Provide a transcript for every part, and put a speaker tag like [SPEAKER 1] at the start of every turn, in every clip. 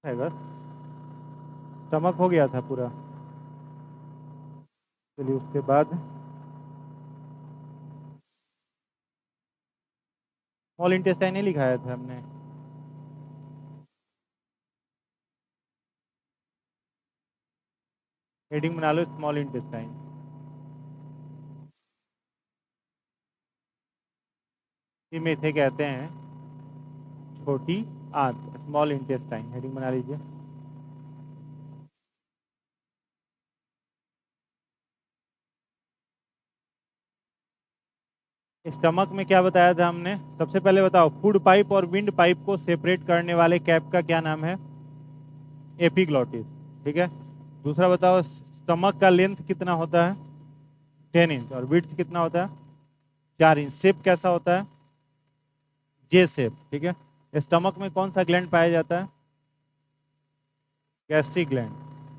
[SPEAKER 1] है बस, स्टमक हो गया था पूरा। चलिए उसके बाद स्मॉल इंटेस्टाइन ही लिखाया था हमने। हेडिंग बना लो स्मॉल इंटेस्टाइन। में इसे कहते हैं छोटी आंत, स्मॉल इंटेस्टाइन, हेडिंग बना लीजिए। स्टमक में क्या बताया था हमने? सबसे पहले बताओ, फूड पाइप और विंड पाइप को सेपरेट करने वाले कैप का क्या नाम है? एपिग्लॉटिस। ठीक है। दूसरा बताओ, स्टमक का लेंथ कितना होता है? 10 इंच। और विड्थ कितना होता है? 4 इंच। शेप कैसा होता है? जे शेप। ठीक है। स्टमक में कौन सा ग्लैंड पाया जाता है? Gastric gland.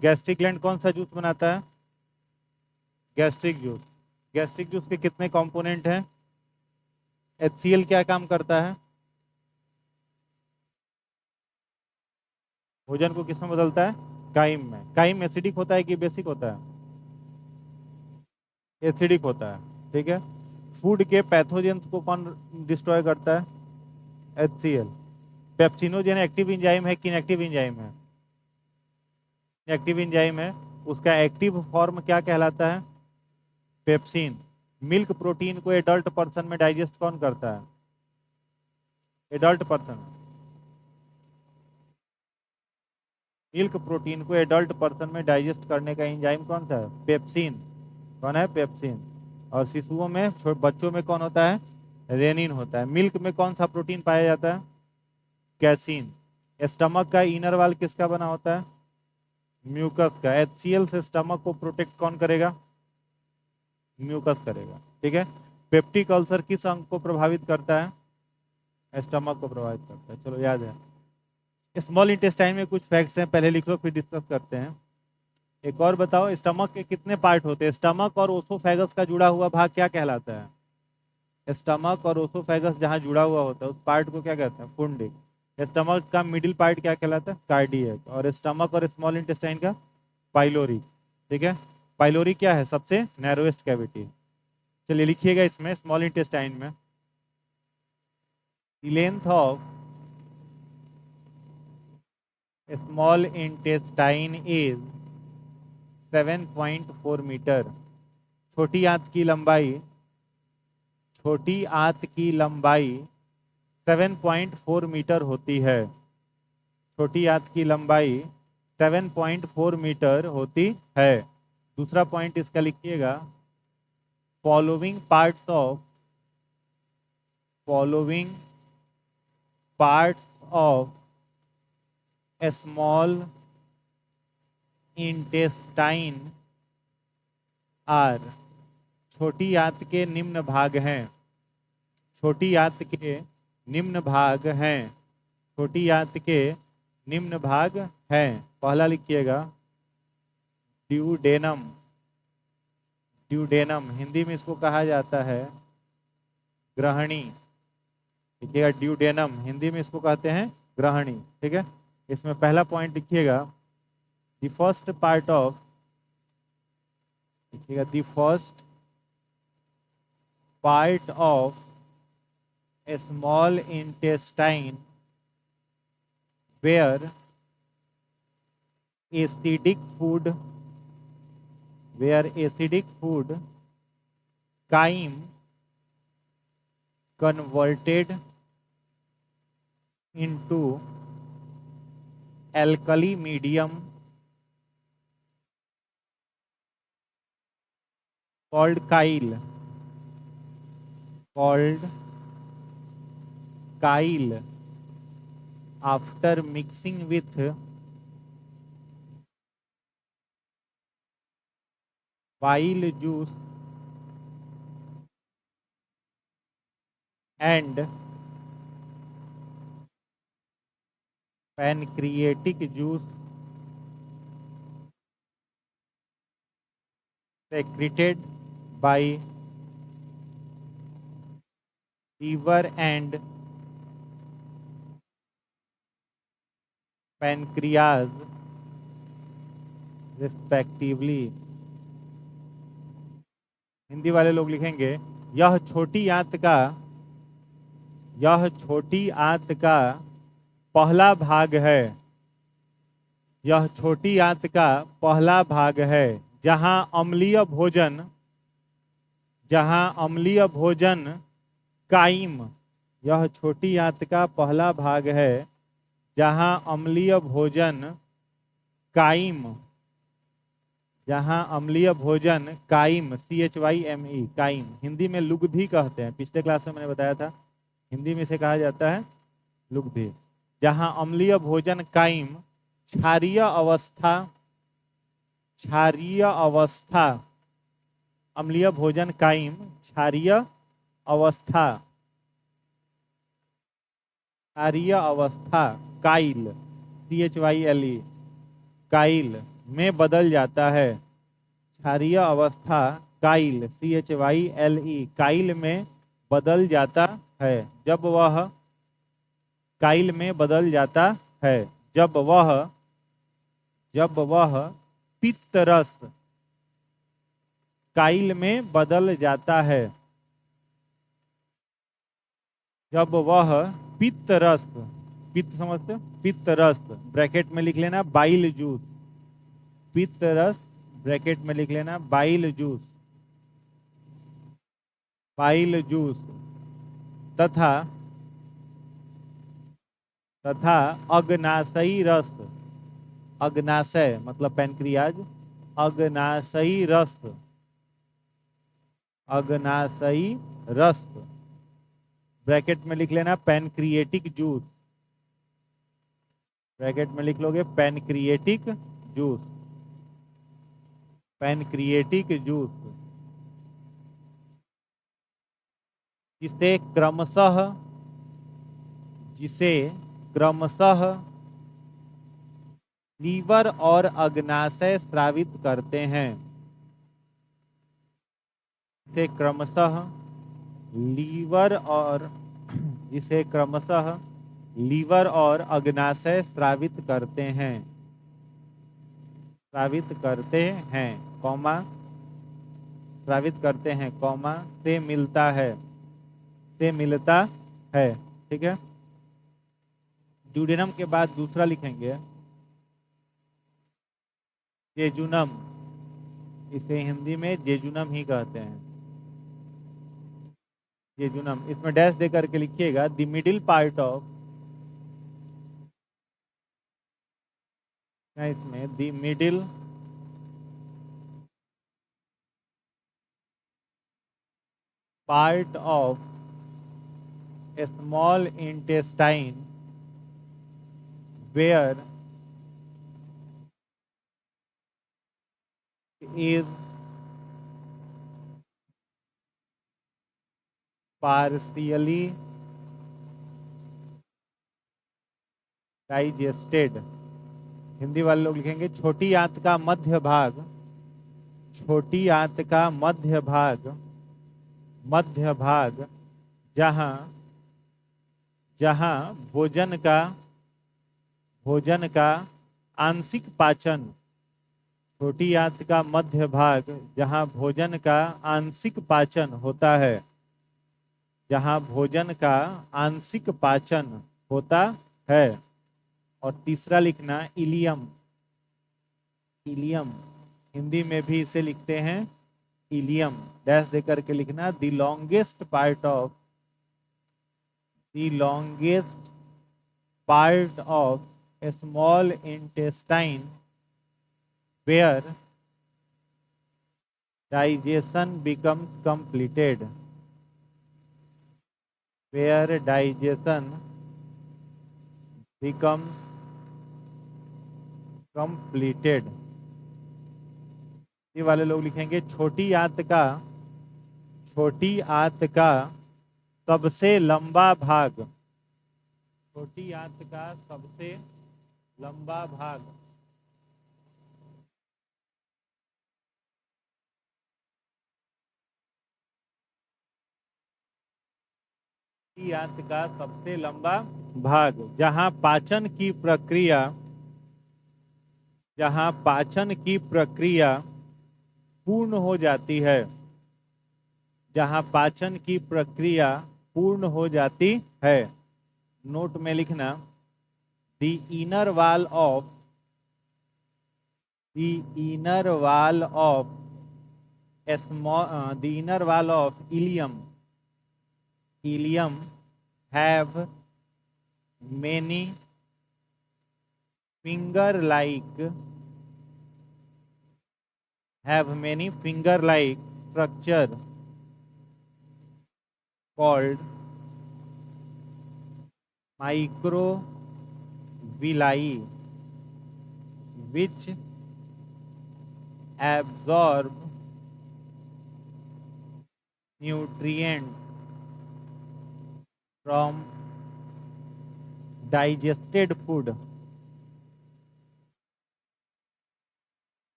[SPEAKER 1] गैस्ट्रिक ग्लैंड कौन सा जूस बनाता है? Gastric juice. गैस्ट्रिक जूस के कितने कंपोनेंट हैं? HCl क्या काम करता है? भोजन को किसमें बदलता है? काइम में। काइम एसिडिक होता है कि बेसिक होता है? एसिडिक होता है। ठीक है। फूड के पैथोजेंस को कौन डिस्ट्रॉय करता है? HCl। पेप्सिनोजेन एक्टिव इंजाइम है कि इनएक्टिव इंजाइम है? एक्टिव इंजाइम है। उसका एक्टिव फॉर्म क्या कहलाता है? पेप्सिन। मिल्क प्रोटीन को एडल्ट पर्सन में डाइजेस्ट कौन करता है? Adult person. मिल्क प्रोटीन को एडल्ट पर्सन में डाइजेस्ट करने का एंजाइम कौन सा है? पेप्सिन। कौन है? पेप्सिन। और शिशुओं में, बच्चों में कौन होता है? रेनिन होता है। मिल्क में कौन सा प्रोटीन पाया जाता है? कैसीन। स्टमक का इनर वाल किसका बना होता है? म्यूकस का। HCl से स्टमक को प्रोटेक्ट कौन करेगा? म्यूकस करेगा। ठीक है। पेप्टिक अल्सर किस अंग को प्रभावित करता है? स्टमक को प्रभावित करता है। चलो याद है। स्मॉल इंटेस्टाइन में कुछ फैक्ट्स हैं, पहले लिख लो फिर डिस्कस करते हैं। एक और बताओ, स्टमक के कितने पार्ट होते हैं? स्टमक और ओसोफेगस का जुड़ा हुआ भाग क्या कहलाता है? स्टमक और ओसोफेगस जहां जुड़ा हुआ होता है उस पार्ट को क्या कहते हैं? फुंडिक। स्टमक का मिडिल पार्ट क्या कहलाता है? कार्डियक। और स्टमक और स्मॉल इंटेस्टाइन का पाइलोरी। ठीक है। पाइलोरी क्या है? सबसे नैरोएस्ट कैविटी। चलिए लिखिएगा इसमें स्मॉल इंटेस्टाइन में, length of small intestine is 7.4 metre. छोटी आंत की लंबाई, छोटी आंत की लंबाई 7.4 मीटर होती है। छोटी आंत की लंबाई 7.4 मीटर होती है। दूसरा पॉइंट इसका लिखिएगा, following parts of, following parts of small intestine are, छोटी आंत के निम्न भाग हैं। छोटी आंत के निम्न भाग हैं। छोटी आंत के निम्न भाग हैं। पहला लिखिएगा ड्यूडेनम। ड्यूडेनम, हिंदी में इसको कहा जाता है ग्रहणी। लिखिएगा ड्यूडेनम, हिंदी में इसको कहते हैं ग्रहणी। ठीक है। इसमें पहला पॉइंट लिखिएगा, द फर्स्ट पार्ट ऑफ, लिखिएगा the first part of small intestine where acidic food, where acidic food chyme converted into alkali medium called chyle, called chyle after mixing with bile juice and pancreatic juice secreted by liver and pancreas respectively. Hindi वाले लोग लिखेंगे यह छोटी आंत का, यह छोटी आंत का पहला भाग है, यह छोटी आंत का पहला भाग है जहां अम्लीय भोजन, जहां अम्लीय भोजन कायम, यह छोटी आंत का पहला भाग है जहां अम्लीय भोजन कायम, जहां अम्लीय भोजन कायम, CHYME कायम, हिंदी में लुगधी कहते हैं। पिछले क्लास में मैंने बताया था हिंदी में इसे कहा जाता है लुगधी। जहां अम्लीय भोजन कायम, क्षारीय अवस्था, क्षारीय अवस्था, अम्लीय भोजन कायम, क्षारीय अवस्था, क्षारीय अवस्था काइल, CHYLE काइल में बदल जाता है। क्षारीय अवस्था काइल, CHYLE काइल में बदल जाता है। जब वह काइल में बदल जाता है, जब वह पित्त रस काइल में बदल जाता है, जब वह पित्त रस, पित्त समझते हो, पित्त रस ब्रैकेट में लिख लेना बाइल जूस, पित्त रस ब्रैकेट में लिख लेना बाइल जूस, बाइल जूस तथा अग्नाशयी रस, अग्नाशय मतलब पैनक्रियाज, अग्नाशयी रस, अग्नाशयी रस ब्रैकेट में लिख लेना पैनक्रिएटिक जूस, ब्रैकेट में लिख लोगे पैनक्रिएटिक जूस, पैनक्रिएटिक जूस, जिसे क्रमशः लीवर और अग्नाशय स्रावित करते हैं, जिसे क्रमशः लीवर और, जिसे क्रमशः लीवर और अग्नाशय स्रावित करते हैं, स्रावित करते हैं, कॉमा स्रावित करते हैं, कॉमा से मिलता है, से मिलता है। ठीक है, ड्यूडेनम के बाद दूसरा लिखेंगे जेजुनम, इसे हिंदी में जेजुनम ही कहते हैं, जेजुनम। इसमें डैश दे करके लिखिएगा द मिडिल पार्ट ऑफ, इसमें the middle part of a small intestine where is partially digested। Hindi वाले लोग लिखेंगे छोटी आंत का मध्य भाग, छोटी आंत का मध्य भाग, मध्य भाग जहां भोजन का आंशिक पाचन, छोटी आंत का मध्य भाग जहां भोजन का आंशिक पाचन होता है, जहां भोजन का आंशिक पाचन होता है। और तीसरा लिखना इलियम, इलियम हिंदी में भी इसे लिखते हैं इलियम, डैश देकर के लिखना the longest part of, the longest part of A small intestine where digestion becomes completed, where digestion becomes completed। ये वाले लोग लिखेंगे छोटी आंत का, छोटी आंत का सबसे लंबा भाग, छोटी आंत का सबसे लंबा भाग, आंत का सबसे लंबा भाग जहां पाचन की प्रक्रिया, जहां पाचन की प्रक्रिया पूर्ण हो जाती है, जहां पाचन की प्रक्रिया पूर्ण हो जाती है। नोट में लिखना, the inner wall of the inner wall of ileum have many finger like structure called microvilli, which absorb nutrients from digested food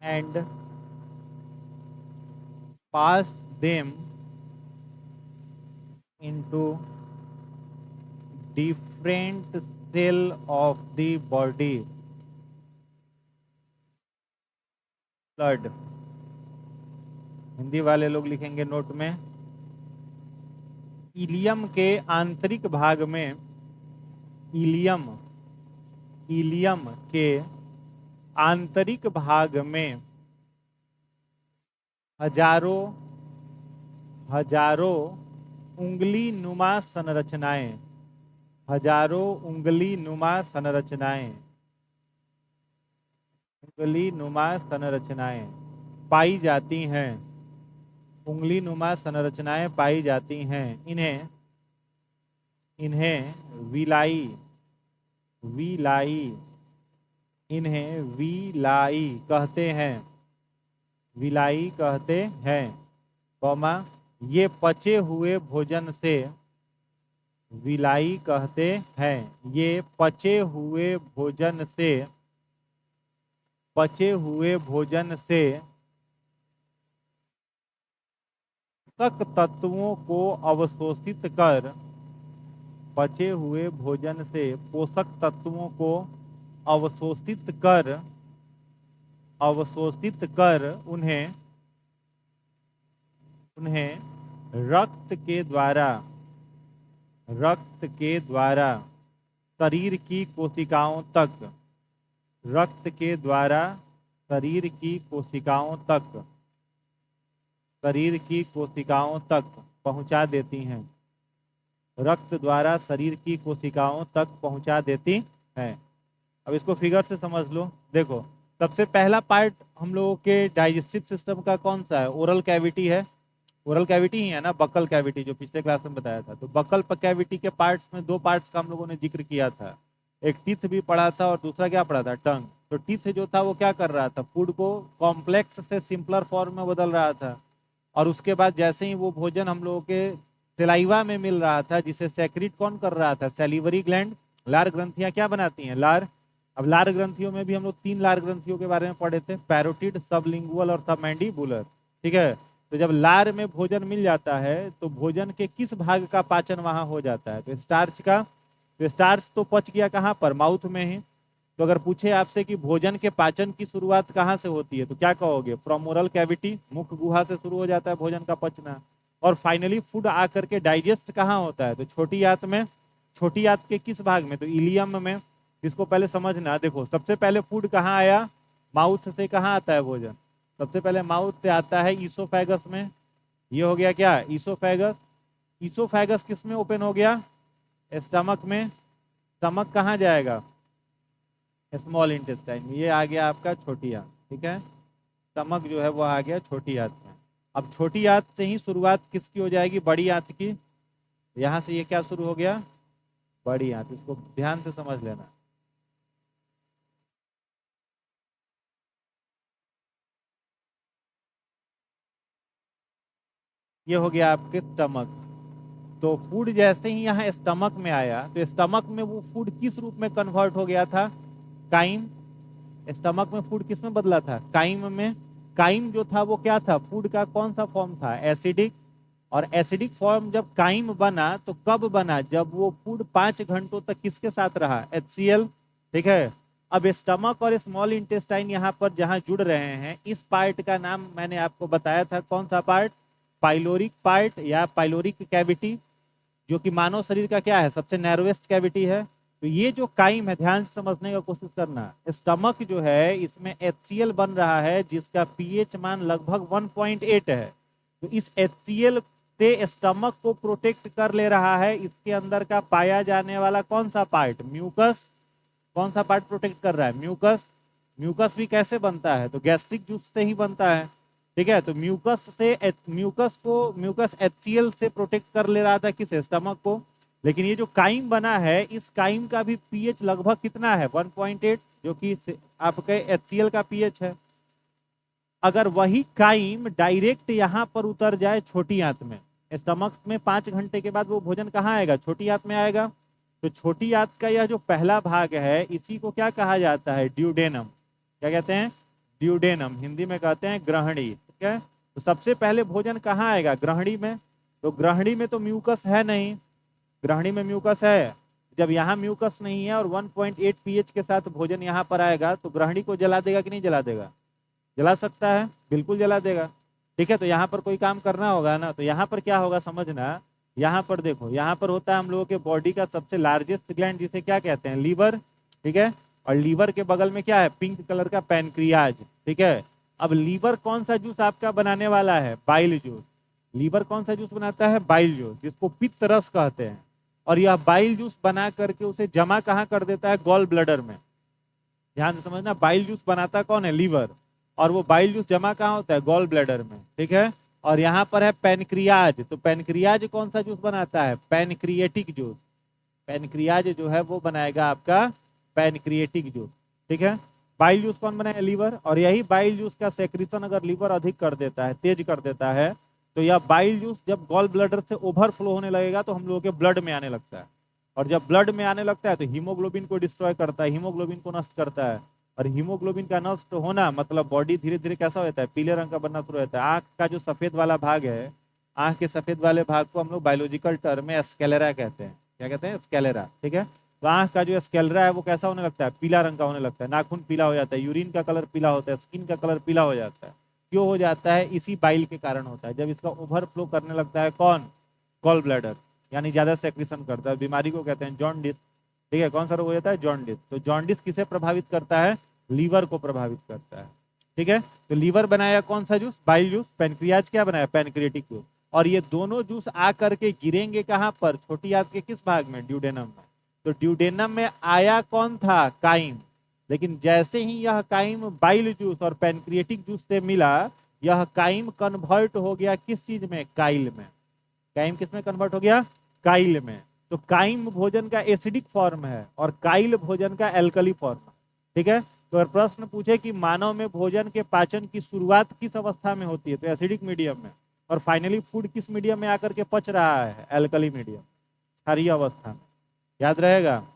[SPEAKER 1] and pass them into different cell of the body. Blood, Hindi वाले लोग लिखेंगे note में, ilium के आंतरिक भाग में, ilium के आंतरिक भाग में हजारों उंगली नुमा संरचनाएं पाई जाती हैं, उंगली नुमा संरचनाएं पाई जाती हैं। इन्हें विलाई कहते हैं, कौमा ये पचे हुए भोजन से विलाई कहते हैं, ये पचे हुए भोजन से पोषक तत्वों को अवशोषित कर, पचे हुए भोजन से पोषक तत्वों को अवशोषित कर उन्हें रक्त के द्वारा शरीर की कोशिकाओं तक पहुंचा देती हैं, रक्त द्वारा शरीर की कोशिकाओं तक पहुंचा देती हैं। अब इसको फिगर से समझ लो। देखो, सबसे पहला पार्ट हम लोगों के डाइजेस्टिव सिस्टम का कौन सा है? ओरल कैविटी है, ओरल कैविटी ही है ना, बकल कैविटी जो पिछले क्लास में बताया था। तो बकल कैविटी के पार्ट्स में दो पार्ट्स का हम लोगों ने जिक्र किया था, एक टीथ भी पढ़ा था और दूसरा क्या पढ़ा था? टंग। तो टीथ जो था वो क्या कर रहा था? फूड को कॉम्प्लेक्स से सिंपलर फॉर्म में बदल रहा था, और उसके बाद जैसे ही वो भोजन हम लोगों के सलाइवा में मिल रहा था, जिसे सेक्रेट कौन कर रहा था? Salivary gland. लार ग्रंथियां क्या बनाती हैं? लार। अब लार ग्रंथियों में भी हम लोग 3 लार ग्रंथियों के बारे में पढ़े थे, पैरोटिड, सबलिंगुअल और सबमैंडिबुलर। ठीक है, तो जब लार में भोजन मिल जाता है तो भोजन के किस भाग का पाचन वहां हो जाता है? तो स्टार्च का। तो स्टार्च तो पच गया कहाँ पर? माउथ में ही। तो अगर पूछे आपसे कि भोजन के पाचन की शुरुआत कहाँ से होती है, तो क्या कहोगे? फ्रॉम ओरल कैविटी, मुख गुहा से शुरू हो जाता है भोजन का पचना, और फाइनली फूड आकर के डाइजेस्ट कहाँ होता है? तो छोटी आंत में। छोटी आंत के किस भाग में? तो इलियम में। इसको पहले समझना। देखो, सबसे पहले फूड कहाँ आया? माउथ से। कहाँ आता है भोजन? सबसे पहले माउथ से आता है ईसोफेगस में। ये हो गया क्या? ईसोफेगस। ईसोफेगस किस में ओपन हो गया? स्टमक में। स्टमक कहाँ जाएगा? स्मॉल इंटेस्टाइन में। ये आ गया आपका छोटी आंत। ठीक है, स्टमक जो है वो आ गया छोटी आंत में। अब छोटी आंत से ही शुरुआत किसकी हो जाएगी? बड़ी आंत की। यहां से ये क्या शुरू हो गया? बड़ी आंत। इसको ध्यान से समझ लेना। ये हो गया आपके स्टमक। तो फूड जैसे ही यहाँ स्टमक में आया, तो स्टमक में वो फूड किस रूप में कन्वर्ट हो गया था? काइम। स्टमक में फूड किस में बदला था? काइम में। काइम जो था वो क्या था? फूड का कौन सा फॉर्म था? एसिडिक। और एसिडिक फॉर्म जब काइम बना तो कब बना? जब वो फूड 5 घंटों तक किसके साथ रहा? HCl। ठीक है, अब स्टमक और स्मॉल इंटेस्टाइन यहाँ पर जहाँ जुड़ रहे हैं, इस पार्ट का नाम मैंने आपको बताया था, कौन सा पार्ट? पाइलोरिक पार्ट या पाइलोरिक कैविटी, जो कि मानव शरीर का क्या है, सबसे नैरोएस्ट कैविटी है। तो ये जो काइम है, ध्यान से समझने का कोशिश करना। स्टमक जो है इसमें HCl बन रहा है जिसका पीएच मान लगभग 1.8 है। तो इस HCl से स्टमक को प्रोटेक्ट कर ले रहा है इसके अंदर का पाया जाने वाला कौन सा पार्ट? म्यूकस। कौन सा पार्ट प्रोटेक्ट कर रहा है? म्यूकस। म्यूकस भी कैसे बनता है? तो गैस्ट्रिक जूस से ही बनता है, ठीक है। तो म्यूकस HCl से प्रोटेक्ट कर ले रहा था किस? स्टमक को। लेकिन ये जो काइम बना है, इस काइम का भी पीएच लगभग कितना है? 1.8, जो कि आपके HCl का पीएच है। अगर वही काइम डायरेक्ट यहाँ पर उतर जाए छोटी आंत में, स्टमक में 5 घंटे के बाद वो भोजन कहाँ आएगा? छोटी आंत में आएगा। तो छोटी आंत का यह जो पहला भाग है, इसी को क्या कहा जाता है? ड्यूडेनम। क्या कहते हैं? ड्यूडेनम। हिंदी में कहते हैं ग्रहणी, ठीक है। तो सबसे पहले भोजन कहाँ आएगा? ग्रहणी में। तो ग्रहणी में तो म्यूकस है नहीं, ग्रहणी में म्यूकस है। जब यहाँ म्यूकस नहीं है और 1.8 पीएच के साथ भोजन यहाँ पर आएगा, तो ग्रहणी को जला देगा कि नहीं जला देगा? जला सकता है, बिल्कुल जला देगा, ठीक है। तो यहाँ पर कोई काम करना होगा ना। तो यहाँ पर क्या होगा समझना, यहाँ पर देखो, यहाँ पर होता है हम लोगों के बॉडी का सबसे लार्जेस्ट ग्लैंड, जिसे क्या कहते हैं? लीवर, ठीक है। और लीवर के बगल में क्या है? पिंक कलर का पैनक्रियाज, ठीक है। अब लीवर कौन सा जूस आपका बनाने वाला है? Bile juice. लीवर कौन सा जूस बनाता है? बाइल जूस, जिसको पित्त रस कहते हैं। और यह बाइल जूस बना करके उसे जमा कहाँ कर देता है? गॉल ब्लैडर में। ध्यान से समझना, बाइल जूस बनाता कौन है? लीवर। और वो बाइल जूस जमा कहाँ होता है? गॉल ब्लैडर में, ठीक है। और यहाँ पर है पैनक्रियाज। तो पैनक्रियाज कौन सा जूस बनाता है? Pancreatic juice. पैनक्रियाज जो है वो बनाएगा आपका पैनक्रिएटिक जूस, ठीक है। बाइल जूस कौन बनाएगा? लीवर। और यही बाइल जूस का सेक्रेशन अगर लीवर अधिक कर देता है, तेज कर देता है, तो यह बाइल जूस जब गॉल ब्लैडर से ओवरफ्लो होने लगेगा तो हम लोगों के ब्लड में आने लगता है। और जब ब्लड में आने लगता है तो हीमोग्लोबिन को डिस्ट्रॉय करता है, हीमोग्लोबिन को नष्ट करता है। और हीमोग्लोबिन का नष्ट होना मतलब बॉडी धीरे धीरे कैसा हो जाता है? पीले रंग का बनना शुरू होता है। आंख का जो सफेद वाला भाग है, आंख के सफेद वाले भाग को हम लोग बायोलॉजिकल टर्म में स्केलेरा कहते हैं। क्या कहते हैं? स्केलेरा, ठीक है। तो आंख का जो स्केलेरा है वो कैसा होने लगता है? पीला रंग का होने लगता है। नाखून पीला हो जाता है, यूरिन का कलर पीला होता है, स्किन का कलर पीला हो जाता है। क्यों हो जाता है? इसी बाइल के कारण होता है। जब इसका ओवरफ्लो करने लगता है कौन? गॉल ब्लैडर, यानी ज्यादा सेक्रेशन करता है। बीमारी को कहते हैं जॉन्डिस, ठीक है। कौन सा रोग हो जाता है? जॉन्डिस। तो जॉन्डिस किसे प्रभावित करता है? लीवर को प्रभावित करता है, ठीक है। तो लीवर बनाया कौन सा जूस? Bile juice. पैनक्रियाज क्या बनाया? Pancreatic juice. और ये दोनों जूस आकर के गिरेंगे कहाँ पर? छोटी आंत के किस भाग में? ड्यूडेनम में। तो ड्यूडेनम में आया कौन था? काइम। लेकिन जैसे ही यह काइम बाइल जूस और पैनक्रिएटिक जूस से मिला, यह काइम कन्वर्ट हो गया किस चीज में? काइल में। काइम किस में कन्वर्ट हो गया? काइल में। तो काइम भोजन का एसिडिक फॉर्म है और काइल भोजन का एल्कली फॉर्म है, ठीक है। तो अगर प्रश्न पूछे कि मानव में भोजन के पाचन की शुरुआत किस अवस्था में होती है, तो एसिडिक मीडियम में। और फाइनली फूड किस मीडियम में आकर के पच रहा है? एल्कली मीडियम, क्षारीय अवस्था में। याद रहेगा,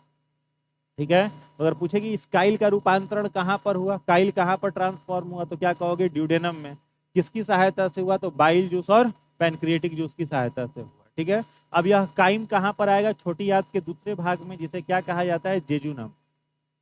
[SPEAKER 1] ठीक है। तो अगर पूछे कि इस काइल का रूपांतरण कहाँ पर हुआ, काइल कहाँ पर ट्रांसफॉर्म हुआ, तो क्या कहोगे? ड्यूडेनम में। किसकी सहायता से हुआ? तो बाइल जूस और पैनक्रिएटिक जूस की सहायता से हुआ, ठीक है। अब यह काइम कहाँ पर आएगा? छोटी आंत के दूसरे भाग में, जिसे क्या कहा जाता है? जेजुनम।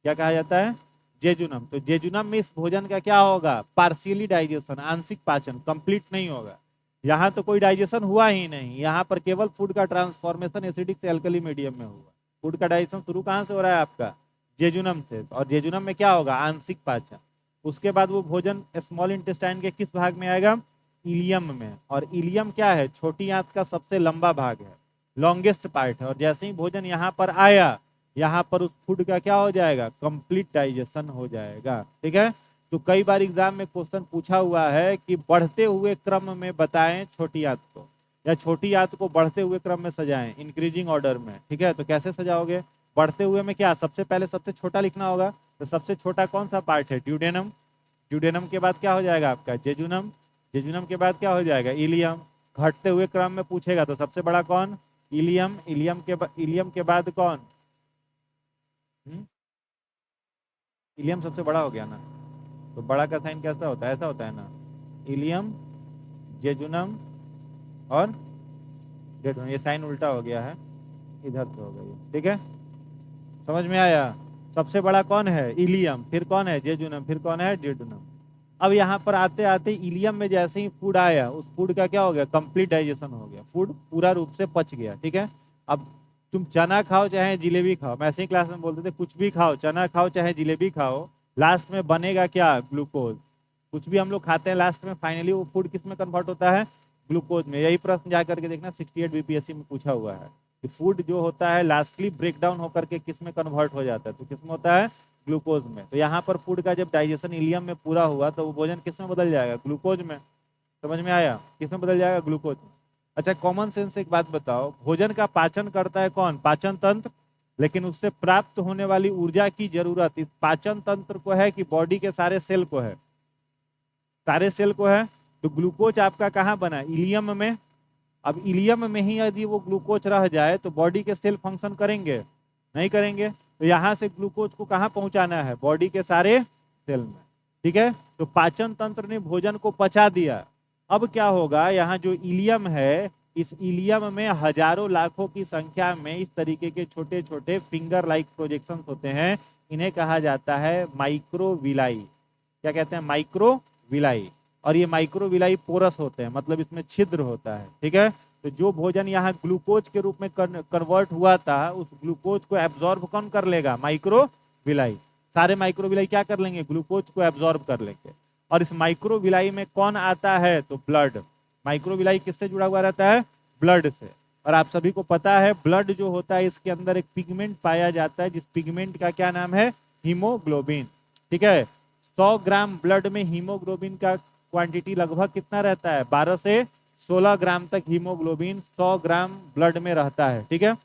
[SPEAKER 1] क्या कहा जाता है? जेजुनम। तो जेजुनम में इस भोजन का क्या होगा? पार्शियली डाइजेशन, आंशिक पाचन, कंप्लीट नहीं होगा। यहाँ तो कोई डाइजेशन हुआ ही नहीं, यहाँ पर केवल फूड का ट्रांसफॉर्मेशन एसिडिक से एल्कली मीडियम में हुआ। फूड का डाइजेशन शुरू कहाँ से हो रहा है आपका? जेजुनम से। और जेजुनम में क्या होगा? आंशिक पाचन। उसके बाद वो भोजन स्मॉल इंटेस्टाइन के किस भाग में आएगा? इलियम में। और इलियम क्या है? छोटी आंत का सबसे लंबा भाग है, लॉन्गेस्ट पार्ट है। और जैसे ही भोजन यहाँ पर आया, यहाँ पर उस फूड का क्या हो जाएगा? कंप्लीट डाइजेशन हो जाएगा, ठीक है। तो कई बार एग्जाम में क्वेश्चन पूछा हुआ है कि बढ़ते हुए क्रम में बताएं छोटी आंत को, या छोटी आंत को बढ़ते हुए क्रम में सजाएं, इंक्रीजिंग ऑर्डर में, ठीक है। तो कैसे सजाओगे? बढ़ते हुए में क्या सबसे पहले सबसे छोटा लिखना होगा। तो सबसे छोटा कौन सा पार्ट है? ड्यूडेनम। ड्यूडेनम के बाद क्या हो जाएगा आपका? जेजुनम। जेजुनम के बाद क्या हो जाएगा? इलियम। घटते हुए क्रम में पूछेगा तो सबसे बड़ा कौन? इलियम। इलियम के बाद कौन? इलियम सबसे बड़ा हो गया ना। तो बड़ा का साइन कैसा होता है? ऐसा होता है ना, इलियम, जेजुनम और जेजुनम। ये साइन उल्टा हो गया है, इधर से हो गई, ठीक है। समझ में आया? सबसे बड़ा कौन है? इलियम, फिर कौन है? जेजुनम, फिर कौन है? ड्यूडेनम। अब यहाँ पर आते आते इलियम में जैसे ही फूड आया, उस फूड का क्या हो गया? कंप्लीट डाइजेशन हो गया, फूड पूरा रूप से पच गया। ठीक है, अब तुम चना खाओ चाहे जिलेबी खाओ, मैं ऐसे ही क्लास में बोलते थे, कुछ भी खाओ, चना खाओ चाहे जिलेबी खाओ, लास्ट में बनेगा क्या? ग्लूकोज। कुछ भी हम लोग खाते हैं, लास्ट में फाइनली वो फूड किस में कन्वर्ट होता है? ग्लूकोज में। यही प्रश्न जाकर के देखना 68 बीपीएससी में पूछा हुआ है कि फूड जो होता है लास्टली ब्रेक डाउन होकर के किस में कन्वर्ट हो जाता है? तो किस में होता है? ग्लूकोज में। तो यहाँ पर फूड का जब डाइजेशन इलियम में पूरा हुआ तो वो भोजन किस में बदल जाएगा? ग्लूकोज में। समझ में आया? किस में बदल जाएगा? ग्लूकोज में। अच्छा, कॉमन सेंस से एक बात बताओ, भोजन का पाचन करता है कौन? पाचन तंत्र। लेकिन उससे प्राप्त होने वाली ऊर्जा की जरूरत इस पाचन तंत्र को है कि बॉडी के सारे सेल को है? सारे सेल को है। तो ग्लूकोज आपका कहाँ बना? इलियम में। अब इलियम में ही यदि वो ग्लूकोज रह जाए तो बॉडी के सेल फंक्शन करेंगे? नहीं करेंगे। तो यहाँ से ग्लूकोज को कहाँ पहुंचाना है? बॉडी के सारे सेल में। ठीक है, तो पाचन तंत्र ने भोजन को पचा दिया। अब क्या होगा? यहाँ जो इलियम है, इस इलियम में हजारों लाखों की संख्या में इस तरीके के छोटे छोटे फिंगर लाइक प्रोजेक्शन होते हैं। इन्हें कहा जाता है माइक्रोविलाई। क्या कहते हैं? माइक्रोविलाई। और ये माइक्रोविलाई पोरस होते हैं, मतलब इसमें छिद्र होता है। ठीक है, तो जो भोजन यहाँ ग्लूकोज के रूप में कन्वर्ट हुआ था, उस ग्लूकोज को एब्जॉर्ब कौन कर लेगा? माइक्रोविलाई। सारे माइक्रोविलाई क्या कर लेंगे? ग्लूकोज को एब्जॉर्ब कर लेंगे। और इस माइक्रोविलाई में कौन आता है? तो ब्लड। माइक्रोविलाई किससे जुड़ा हुआ रहता है? ब्लड से। और आप सभी को पता है ब्लड जो होता है, इसके अंदर एक पिगमेंट पाया जाता है, जिस पिगमेंट का क्या नाम है? हीमोग्लोबिन। ठीक है, 100 ग्राम ब्लड में हीमोग्लोबिन का क्वांटिटी लगभग कितना रहता है? 12 से 16 ग्राम तक हीमोग्लोबिन 100 ग्राम ब्लड में रहता है। ठीक है,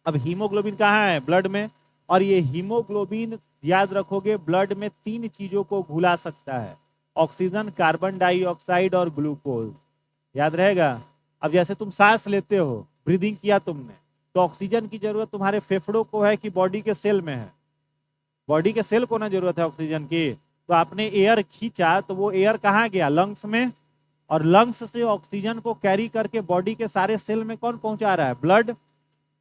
[SPEAKER 1] अब हीमोग्लोबिन कहाँ है? ब्लड में। और ये हीमोग्लोबिन याद रखोगे, ब्लड में 3 चीजों को घुला सकता है: ऑक्सीजन, कार्बन डाइऑक्साइड और ग्लूकोज। याद रहेगा? अब जैसे तुम सांस लेते हो, ब्रीदिंग किया तुमने, तो ऑक्सीजन की जरूरत तुम्हारे फेफड़ों को है कि बॉडी के सेल में है? बॉडी के सेल को ना जरूरत है ऑक्सीजन की। तो आपने एयर खींचा तो वो एयर कहाँ गया? लंग्स में। और लंग्स से ऑक्सीजन को कैरी करके बॉडी के सारे सेल में कौन पहुंचा रहा है? ब्लड।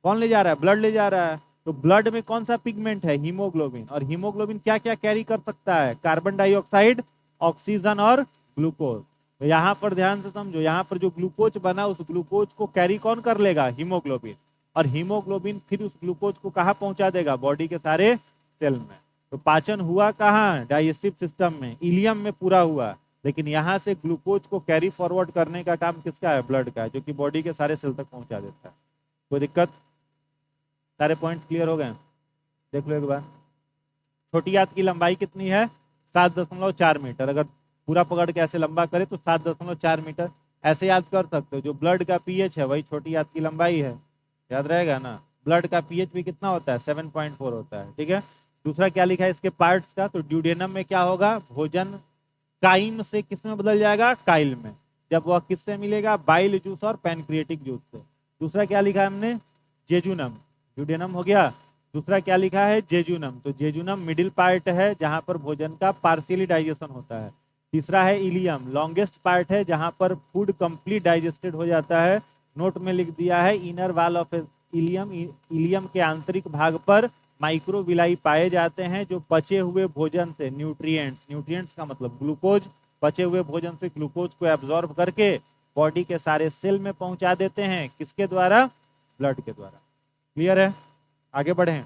[SPEAKER 1] कौन ले जा रहा है? ब्लड ले जा रहा है। तो ब्लड में कौन सा पिगमेंट है? हीमोग्लोबिन। और हीमोग्लोबिन क्या क्या कैरी कर सकता है? कार्बन डाइऑक्साइड, ऑक्सीजन और ग्लूकोज। तो यहाँ पर ध्यान से समझो, यहाँ पर जो ग्लूकोज बना, उस ग्लूकोज को कैरी कौन कर लेगा? हीमोग्लोबिन। और हीमोग्लोबिन फिर उस ग्लूकोज को कहाँ पहुंचा देगा? बॉडी के सारे सेल में। तो पाचन हुआ कहाँ? डाइजेस्टिव सिस्टम में, इलियम में पूरा हुआ। लेकिन यहाँ से ग्लूकोज को कैरी फॉरवर्ड करने का काम किसका है? ब्लड का है, जो कि बॉडी के सारे सेल तक पहुंचा देता है। कोई दिक्कत? सारे पॉइंट्स क्लियर हो गए? देख लो एक बार। छोटी आंत की लंबाई कितनी है? 7.4 मीटर। अगर पूरा पकड़ के ऐसे लंबा करे तो 7.4 मीटर। ऐसे याद कर सकते हो, जो ब्लड का पीएच है वही छोटी आंत की लंबाई है। याद रहेगा ना? ब्लड का पीएच भी कितना होता है? 7.4 होता है। ठीक है, दूसरा क्या लिखा है इसके पार्ट्स का? तो ड्यूडेनम में क्या होगा? भोजन काइम से किस में बदल जाएगा? काइल में। जब वह किससे मिलेगा? बाइल जूस और पैनक्रिएटिक जूस से। दूसरा क्या लिखा है हमने? जेजुनम। ड्यूडेनम हो गया। दूसरा क्या लिखा है? जेजुनम। तो जेजुनम मिडिल पार्ट है जहां पर भोजन का पार्शियली डाइजेशन होता है। तीसरा है इलियम, लॉन्गेस्ट पार्ट है जहां पर फूड कंप्लीट डाइजेस्टेड हो जाता है। नोट में लिख दिया है inner wall of ileum. Ileum के आंतरिक भाग पर माइक्रोविलाई पाए जाते हैं, जो बचे हुए भोजन से न्यूट्रिएंट्स, न्यूट्रिएंट्स का मतलब ग्लूकोज, बचे हुए भोजन से ग्लूकोज को एब्जॉर्ब करके बॉडी के सारे सेल में पहुंचा देते हैं। किसके द्वारा? ब्लड के द्वारा। क्लियर है? आगे बढ़े।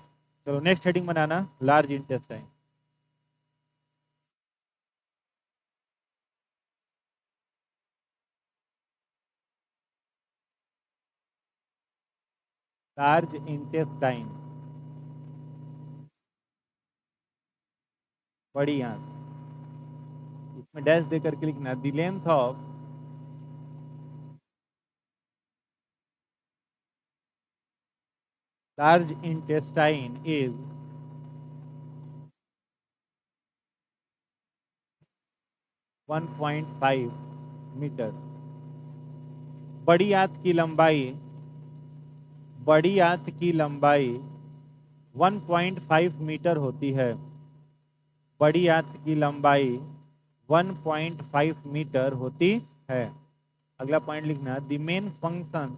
[SPEAKER 1] चलो नेक्स्ट हेडिंग बनाना, लार्ज इंटेस्टाइन। लार्ज इंटेस्टाइन, बड़ी आंत। इसमें डैश दे करके लिखना, the length of large intestine is 1.5 metre. बड़ी आंत की लंबाई, बड़ी आंत की लंबाई 1.5 मीटर होती है। बड़ी आंत की लंबाई 1.5 मीटर होती है। अगला पॉइंट लिखना, the main function,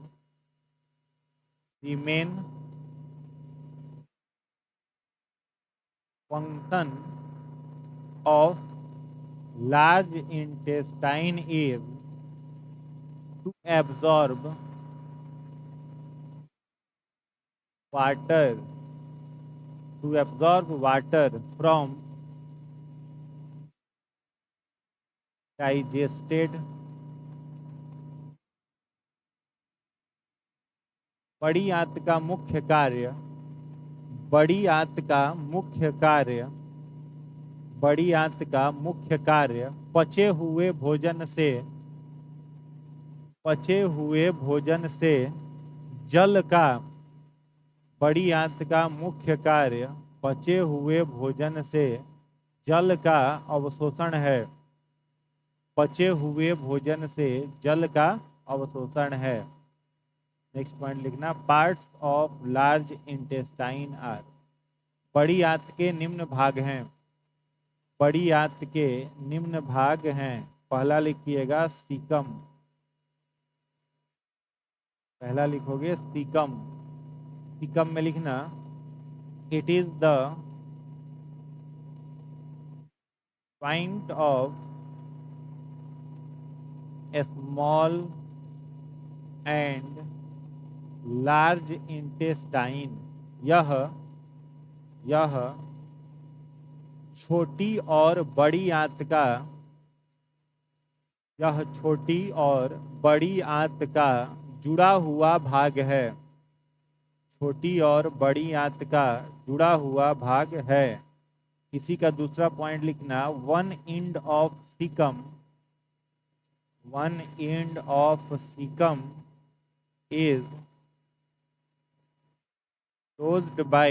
[SPEAKER 1] the main function of large intestine is to absorb water from digested. बड़ी आंत का मुख्य कार्य बड़ी आंत का मुख्य कार्य बड़ी आंत का मुख्य कार्य पचे हुए भोजन से जल का बड़ी आंत का मुख्य कार्य पचे हुए भोजन से जल का अवशोषण है। पचे हुए भोजन से जल का अवशोषण है। नेक्स्ट पॉइंट लिखना, parts of large intestine are. बड़ी आंत के निम्न भाग हैं। बड़ी आंत के निम्न भाग हैं। पहला लिखिएगा सीकम। पहला लिखोगे सीकम। सीकम में लिखना, it is the point of A small and large intestine. यह छोटी और बड़ी आंत का जुड़ा हुआ भाग है। छोटी और बड़ी आंत का जुड़ा हुआ भाग है। इसी का दूसरा पॉइंट लिखना, one end of caecum is closed by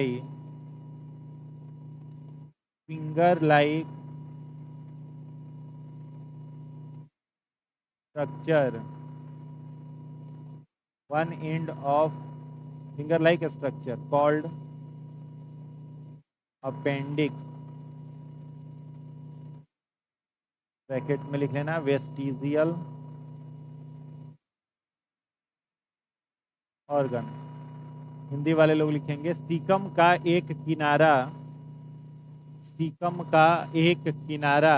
[SPEAKER 1] finger like structure। one end of finger like structure called appendix। Bracket में लिख लेना वेस्टिजियल ऑर्गन। हिंदी वाले लोग लिखेंगे सीकम का एक किनारा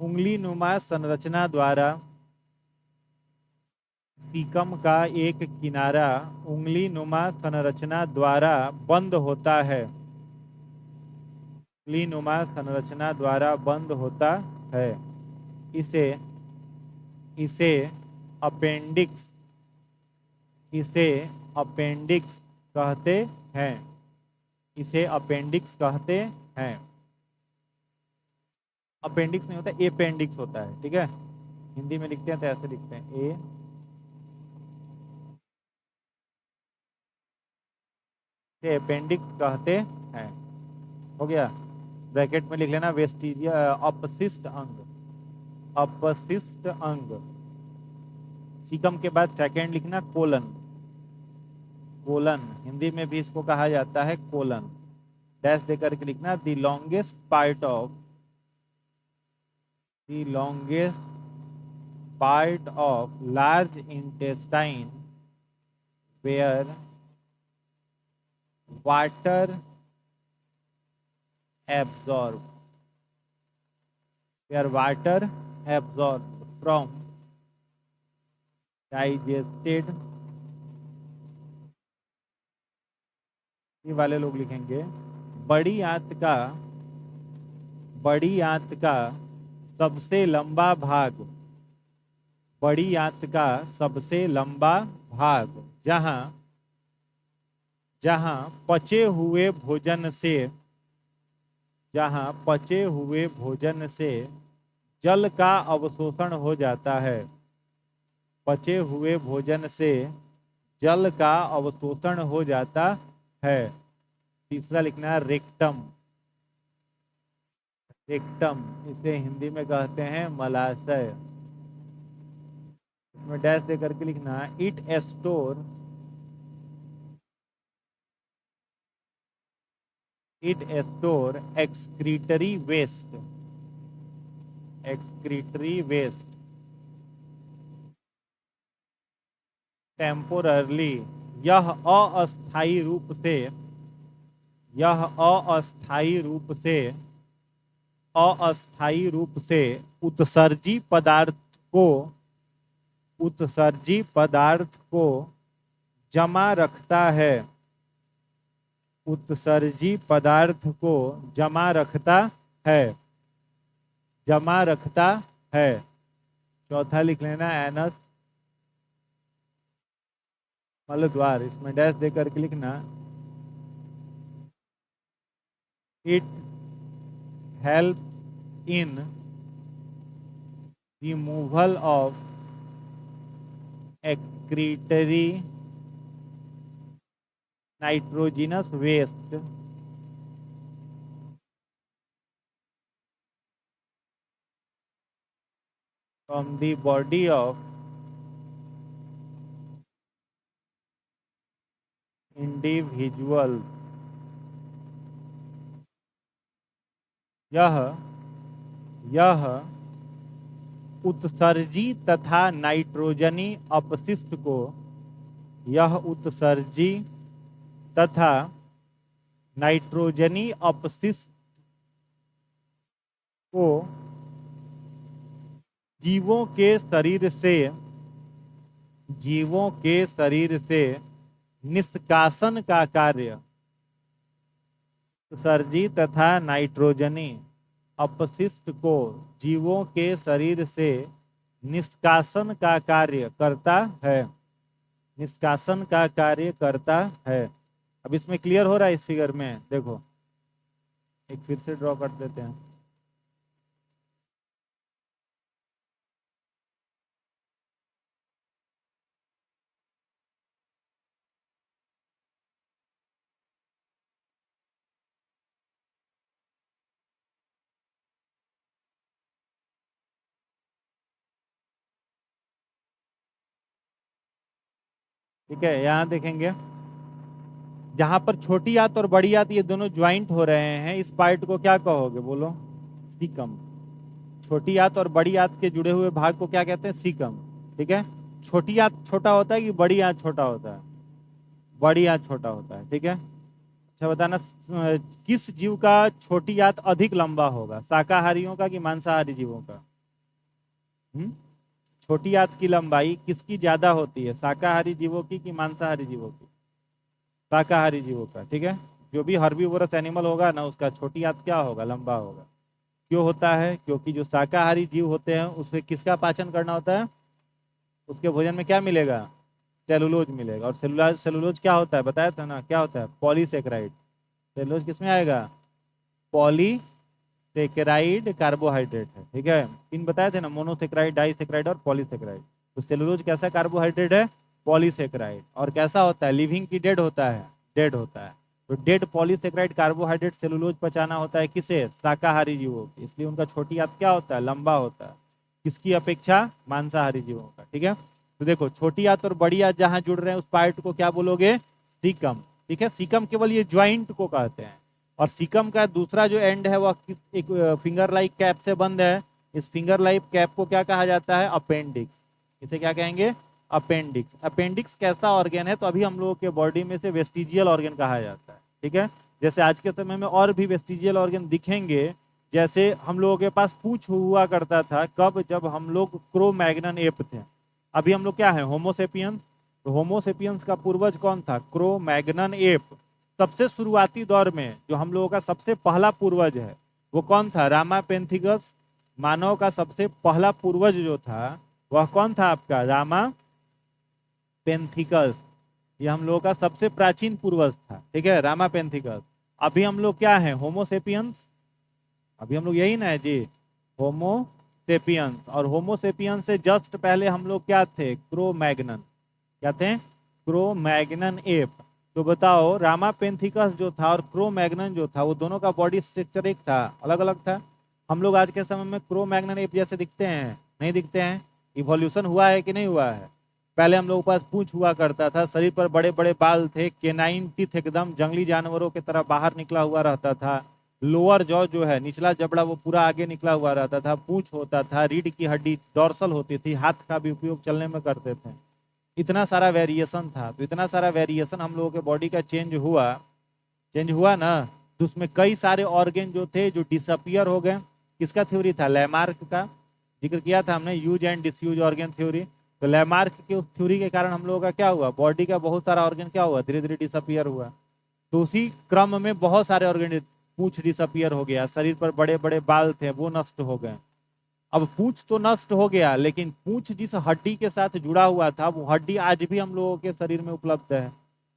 [SPEAKER 1] उंगली नुमा संरचना द्वारा सीकम का एक किनारा उंगली नुमा संरचना द्वारा बंद होता है। उंगली नुमा संरचना द्वारा बंद होता है। इसे अपेंडिक्स कहते हैं। इसे अपेंडिक्स कहते हैं। अपेंडिक्स नहीं होता, एपेंडिक्स होता है। ठीक है, हिंदी में लिखते हैं तो ऐसे लिखते हैं, अपेंडिक्स कहते हैं। हो गया। ब्रैकेट में लिख लेना वेस्टिजियल अपशिष्ट अंग। सीकम के बाद सेकंड लिखना कोलन। हिंदी में भी इसको कहा जाता है कोलन। डैश देकर के लिखना, the longest part of large intestine where water absorb from digested. ये वाले लोग लिखेंगे, बड़ी आंत का सबसे लंबा भाग जहां पचे हुए भोजन से जल का अवशोषण हो जाता है। पचे हुए भोजन से जल का अवशोषण हो जाता है। तीसरा लिखना है रेक्टम। इसे हिंदी में कहते हैं मलाशय। इसमें डैश दे करके लिखना, इट स्टोर एक्सक्रीटरी वेस्ट टेम्पोररली। यह अस्थायी रूप से यह अस्थायी रूप से उत्सर्जी पदार्थ को उत्सर्जी पदार्थ को जमा रखता है, उत्सर्जी पदार्थ को जमा रखता है, जमा रखता है। चौथा लिख लेना एनस मलद्वार, इसमें डैश दे करके लिखना। It help in removal of excretory nitrogenous waste from the body of individual. यह उत्सर्जी तथा नाइट्रोजनी अपशिष्ट को, यह उत्सर्जी तथा नाइट्रोजनी अपशिष्ट को जीवों के शरीर से निष्कासन का कार्य, उत्सर्जी तथा नाइट्रोजनी अपशिष्ट को जीवों के शरीर से निष्कासन का कार्य करता है, निष्कासन का कार्य करता है। अब इसमें क्लियर हो रहा है? इस फिगर में देखो, एक फिर से ड्रॉ कर देते हैं। ठीक है, यहाँ देखेंगे जहां पर छोटी आंत और बड़ी आंत ये दोनों ज्वाइंट हो रहे हैं, इस पार्ट को क्या कहोगे? बोलो। सीकम। छोटी आंत और बड़ी आंत के जुड़े हुए भाग को क्या कहते हैं? सीकम। ठीक है, छोटी आंत छोटा होता है कि बड़ी आंत छोटा होता है? बड़ी आंत छोटा होता है। ठीक है, अच्छा बताना, किस जीव का छोटी आंत अधिक लंबा होगा, शाकाहारियों का कि मांसाहारी जीवों का? छोटी आंत की लंबाई किसकी ज्यादा होती है, शाकाहारी जीवों की कि मांसाहारी जीवों की? शाकाहारी जीवों का। ठीक है, जो भी हर्बीवोरस एनिमल होगा ना, उसका छोटी आंत क्या होगा? लंबा होगा। क्यों होता है? क्योंकि जो शाकाहारी जीव होते हैं उसे किसका पाचन करना होता है? उसके भोजन में क्या मिलेगा? सेलुलोज मिलेगा। और सेलुलोज क्या होता है? बताया था ना, क्या होता है? पॉलीसेकेराइड। सेलुलोज किसमें आएगा? पॉलीसेकेराइड कार्बोहाइड्रेट है। ठीक है, तीन बताए थे ना, मोनोसेकेराइड, डाइसेकेराइड और पॉलीसेकेराइड। तो सेलुलोज कैसा कार्बोहाइड्रेट है? पॉलीसेकेराइड। और कैसा होता है? लिविंग की डेड होता है? डेड होता है। तो डेड पॉलीसेकेराइड कार्बोहाइड्रेट सेलुलोज पचाना होता है किसे? शाकाहारी जीवों को। इसलिए उनका छोटी आंत क्या होता है? लंबा होता है। किसकी अपेक्षा? मांसाहारी जीवों का। ठीक है, तो देखो छोटी आंत और बड़ी आंत जहां जुड़ रहे हैं उस पार्ट को क्या बोलोगे? सीकम। ठीक है, सीकम केवल ये ज्वाइंट को कहते हैं। और सीकम का दूसरा जो एंड है वह किस एक फिंगर लाइक कैप से बंद है। इस फिंगर लाइक कैप को क्या कहा जाता है? अपेंडिक्स। इसे क्या कहेंगे? अपेंडिक्स। अपेंडिक्स कैसा ऑर्गन है? तो अभी हम लोगों के बॉडी में से वेस्टिजियल ऑर्गन कहा जाता है। ठीक है, जैसे आज के समय में और भी वेस्टिजियल ऑर्गन दिखेंगे। जैसे हम लोगों के पास पूंछ हुआ करता था, कब? जब हम लोग क्रो मैग्नन एप थे। अभी हम लोग क्या है? होमोसेपियंस। तो होमोसेपियंस का पूर्वज कौन था? Crow Magnon app. सबसे शुरुआती दौर में जो हम लोगों का सबसे पहला पूर्वज है वो कौन था? रामापेंथिगस। मानव का सबसे पहला पूर्वज जो था वह कौन था आपका? रामापेंथिकस। ये हम लोगों का सबसे प्राचीन पूर्वज था। ठीक है, रामापेंथिकस। अभी हम लोग क्या है? होमोसेपियंस। अभी हम लोग यही ना है जी, होमोसेपियंस। और होमोसेपियंस से जस्ट पहले हम लोग क्या थे? Crow Magnon. क्या थे? Crow Magnon app. तो बताओ, रामापेंथिकस जो था और क्रो मैग्नन जो था वो दोनों का बॉडी स्ट्रक्चर एक था? अलग अलग था। हम लोग आज के समय में क्रो मैग्नन एप जैसे दिखते हैं? नहीं दिखते हैं। इवोल्यूशन हुआ है कि नहीं हुआ है? पहले हम लोगों के पास पूंछ हुआ करता था, शरीर पर बड़े बड़े बाल थे, केनाइन टीथ एकदम जंगली जानवरों की तरह बाहर निकला हुआ रहता था। लोअर जॉ जो है, निचला जबड़ा, वो पूरा आगे निकला हुआ रहता था। पूंछ होता था, रीढ़ की हड्डी डॉर्सल होती थी, हाथ का भी उपयोग चलने में करते थे। इतना सारा वेरिएशन था। तो इतना सारा वेरिएशन हम लोगों के बॉडी का चेंज हुआ चेंज हुआ ना। तो उसमें कई सारे ऑर्गन जो थे जो डिसअपियर हो गए। किसका थ्योरी था? लैमार्क का जिक्र किया था हमने, use and disuse organ theory. तो लैमार्क के उस थ्योरी के कारण हम लोगों का क्या हुआ, बॉडी का बहुत सारा ऑर्गन क्या हुआ, धीरे धीरे डिसअपियर हुआ। तो उसी क्रम में बहुत सारे ऑर्गन, पूंछ डिसअपियर हो गया, शरीर पर बड़े बड़े बाल थे वो नष्ट हो गए। अब पूंछ तो नष्ट हो गया, लेकिन पूंछ जिस हड्डी के साथ जुड़ा हुआ था वो हड्डी आज भी हम लोगों के शरीर में उपलब्ध है।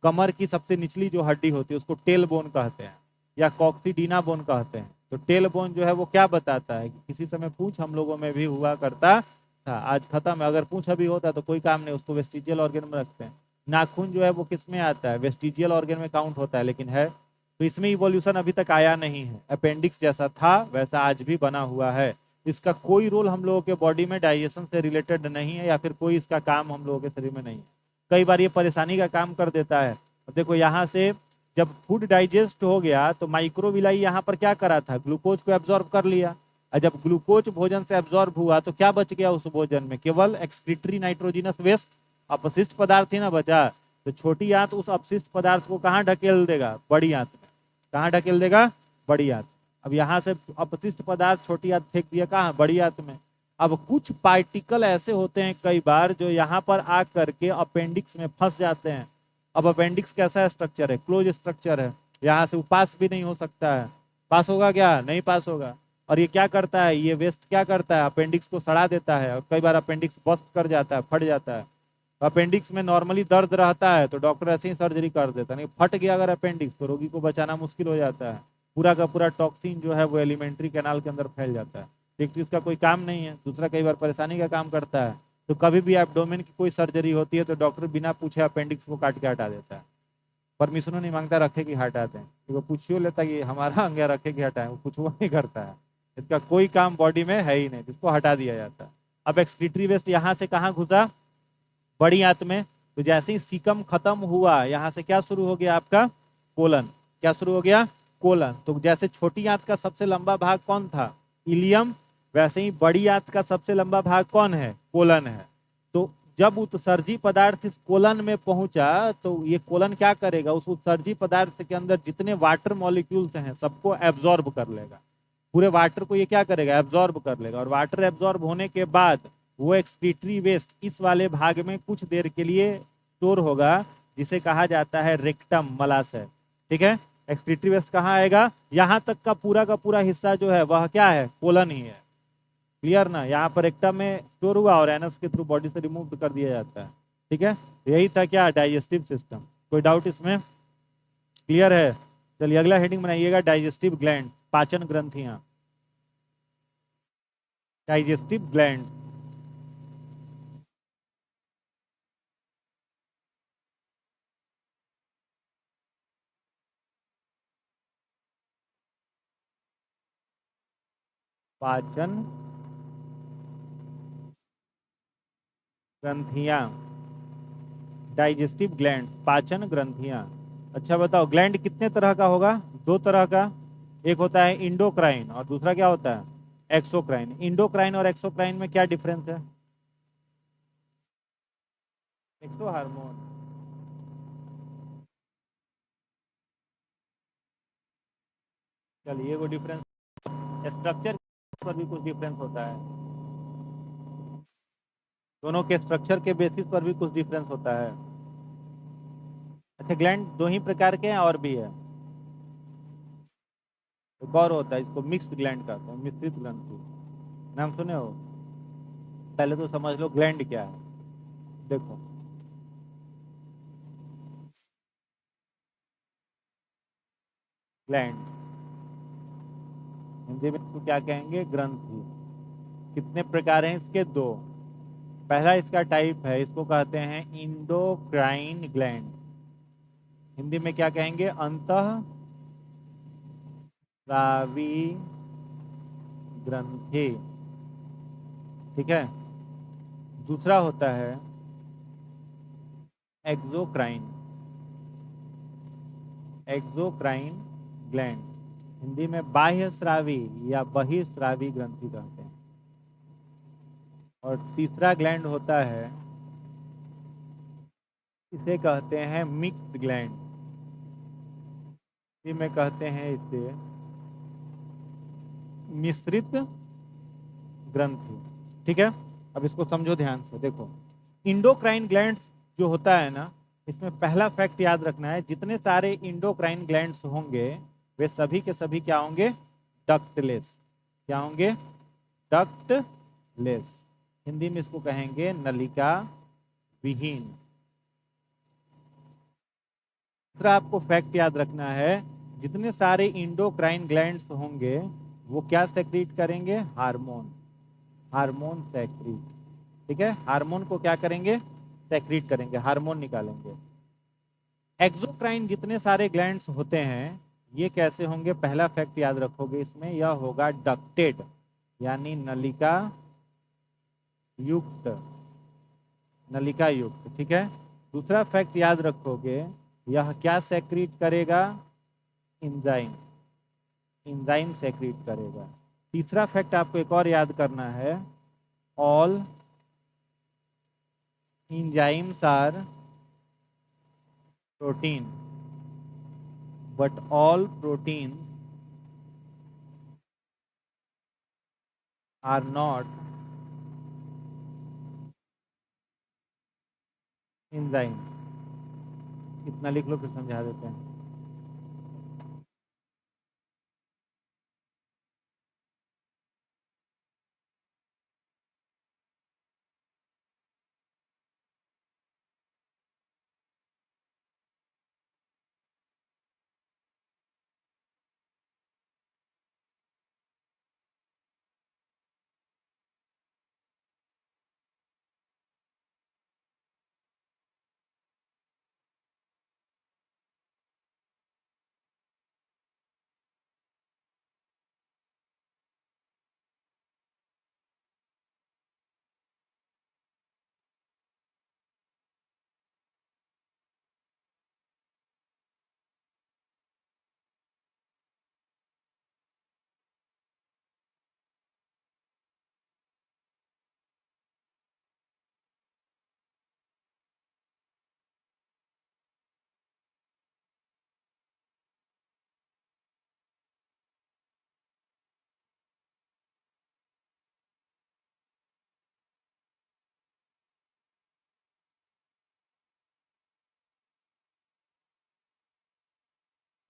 [SPEAKER 1] कमर की सबसे निचली जो हड्डी होती है उसको टेल बोन कहते हैं या कॉक्सीडीना बोन कहते हैं। तो टेल बोन जो है वो क्या बताता है कि किसी समय पूंछ हम लोगों में भी हुआ करता था, आज खत्म है। अगर पूंछ अभी होता तो कोई काम नहीं, उसको वेस्टिजियल ऑर्गन में रखते हैं। नाखून जो है वो किस में आता है, वेस्टिजियल ऑर्गन में काउंट होता है, लेकिन है। तो इसमें इवोल्यूशन अभी तक आया नहीं है। अपेंडिक्स जैसा था वैसा आज भी बना हुआ है। इसका कोई रोल हम लोगों के बॉडी में डाइजेशन से रिलेटेड नहीं है, या फिर कोई इसका काम हम लोगों के शरीर में नहीं है। कई बार ये परेशानी का काम कर देता है। देखो यहाँ से जब फूड डाइजेस्ट हो गया तो माइक्रोविलाई यहाँ पर क्या करा था, ग्लूकोज को एब्जॉर्ब कर लिया। और जब ग्लूकोज भोजन से एब्जॉर्ब हुआ तो क्या बच गया उस भोजन में, केवल एक्सक्रीटरी नाइट्रोजिनस वेस्ट, अपशिष्ट पदार्थ ही ना बचा। तो छोटी आंत उस अपशिष्ट पदार्थ को कहाँ ढकेल देगा, बड़ी आंत में। कहाँ ढकेल देगा, बड़ी आंत। अब यहाँ से अपशिष्ट पदार्थ छोटी आंत फेंक दिया कहाँ, बड़ी आंत में। अब कुछ पार्टिकल ऐसे होते हैं कई बार जो यहाँ पर आ करके अपेंडिक्स में फंस जाते हैं। अब अपेंडिक्स कैसा स्ट्रक्चर है, क्लोज स्ट्रक्चर है, यहाँ से वो पास भी नहीं हो सकता है। पास होगा क्या, नहीं पास होगा। और ये क्या करता है, ये वेस्ट क्या करता है, अपेंडिक्स को सड़ा देता है, और कई बार अपेंडिक्स बस्ट कर जाता है, फट जाता है। अपेंडिक्स में नॉर्मली दर्द रहता है तो डॉक्टर ऐसे ही सर्जरी कर देता है, नहीं फट गया अगर अपेंडिक्स तो रोगी को बचाना मुश्किल हो जाता है। पूरा का पूरा टॉक्सिन जो है वो एलिमेंट्री कैनाल के अंदर फैल जाता है। एक तो इसका कोई काम नहीं है, दूसरा कई बार परेशानी का काम करता है। तो कभी भी एब्डोमेन की कोई सर्जरी होती है तो डॉक्टर बिना पूछे अपेंडिक्स को काट के हटा देता है, परमिशनों नहीं मांगता, रखे कि हटाते हैं। तो वो पूछियो लेता कि हमारा अंग रखे कि हटाए, वो कुछ वो नहीं करता है। इसका कोई काम बॉडी में है ही नहीं, जिसको हटा दिया जाता है। अब एक्सक्रीटरी वेस्ट यहाँ से कहाँ घुसा, बड़ी आंत में। तो जैसे ही सीकम खत्म हुआ यहाँ से क्या शुरू हो गया आपका, कोलन। क्या शुरू हो गया, कोलन। तो जैसे छोटी आंत का सबसे लंबा भाग कौन था, इलियम, वैसे ही बड़ी आंत का सबसे लंबा भाग कौन है, कोलन है। तो जब उत्सर्जी पदार्थ इस कोलन में पहुंचा तो ये कोलन क्या करेगा, उस उत्सर्जी पदार्थ के अंदर जितने वाटर मॉलिक्यूल्स हैं सबको एब्जॉर्ब कर लेगा। पूरे वाटर को ये क्या करेगा, एब्जॉर्ब कर लेगा। और वाटर एब्जॉर्ब होने के बाद वो एक्सक्रीटरी वेस्ट इस वाले भाग में कुछ देर के लिए स्टोर होगा, जिसे कहा जाता है रेक्टम मलाशय। ठीक है, एक्सक्रीटरी वेस्ट कहाँ आएगा, यहाँ तक का पूरा हिस्सा जो है वह क्या है, कोलन ही है। क्लियर ना, यहाँ पर रेक्टम में स्टोर हुआ और एनस के थ्रू बॉडी से रिमूव कर दिया जाता है। ठीक है, यही था क्या, डाइजेस्टिव सिस्टम। कोई डाउट इसमें, क्लियर है। चलिए अगला हेडिंग बनाइएगा, डाइजेस्टिव ग्लैंड, पाचन ग्रंथियां। डाइजेस्टिव ग्लैंड, पाचन ग्रंथियां, डाइजेस्टिव ग्लैंड, पाचन ग्रंथियां। अच्छा बताओ, ग्लैंड कितने तरह का होगा, दो तरह का। एक होता है इंडोक्राइन और दूसरा क्या होता है, एक्सोक्राइन। इंडोक्राइन और एक्सोक्राइन में क्या डिफरेंस है, एक्सो हार्मोन। चलिए वो डिफरेंस, स्ट्रक्चर पर भी कुछ डिफरेंस होता है, दोनों के स्ट्रक्चर के बेसिस पर भी कुछ डिफरेंस होता है। अच्छा, ग्लैंड दो ही प्रकार के हैं और भी है, एक और होता है, इसको मिक्स्ड ग्लैंड कहते हैं, मिश्रित ग्रंथि। नाम सुने हो, पहले तो समझ लो ग्लैंड क्या है। देखो, ग्लैंड हिंदी में इसको क्या कहेंगे, ग्रंथि। कितने प्रकार हैं इसके, दो। पहला इसका टाइप है, इसको कहते हैं इंडोक्राइन ग्लैंड। हिंदी में क्या कहेंगे, अंतः स्रावी ग्रंथि। ठीक है, दूसरा होता है एक्सोक्राइन, एक्सोक्राइन ग्लैंड। हिंदी में बाह्य स्रावी या बहिस्रावी ग्रंथि कहते हैं। और तीसरा ग्लैंड होता है, इसे कहते हैं मिक्स्ड ग्लैंड। में कहते हैं इसे मिश्रित ग्रंथि। ठीक है, अब इसको समझो ध्यान से। देखो, इंडोक्राइन ग्लैंड्स जो होता है ना, इसमें पहला फैक्ट याद रखना है, जितने सारे इंडोक्राइन ग्लैंड्स होंगे वे सभी के सभी क्या होंगे? डक्टलेस। क्या होंगे? डक्टलेस। हिंदी में इसको कहेंगे नलिका विहीन। दूसरा आपको फैक्ट याद रखना है, जितने सारे इंडोक्राइन ग्लैंड्स होंगे वो क्या सेक्रीट करेंगे? हार्मोन। Hormone secrete. ठीक है, हार्मोन को क्या करेंगे? सेक्रीट करेंगे, हार्मोन निकालेंगे। एक्सोक्राइन जितने सारे ग्लैंड्स होते हैं ये कैसे होंगे? पहला फैक्ट याद रखोगे इसमें, यह होगा डक्टेड, यानी नलिका युक्त। नलिका युक्त। ठीक है, दूसरा फैक्ट याद रखोगे, यह क्या सेक्रीट करेगा? इंजाइम। इंजाइम सेक्रीट करेगा। तीसरा फैक्ट आपको एक और याद करना है, all enzymes are protein, but all proteins are not enzyme। इतना लिख लो, फिर समझा देते हैं।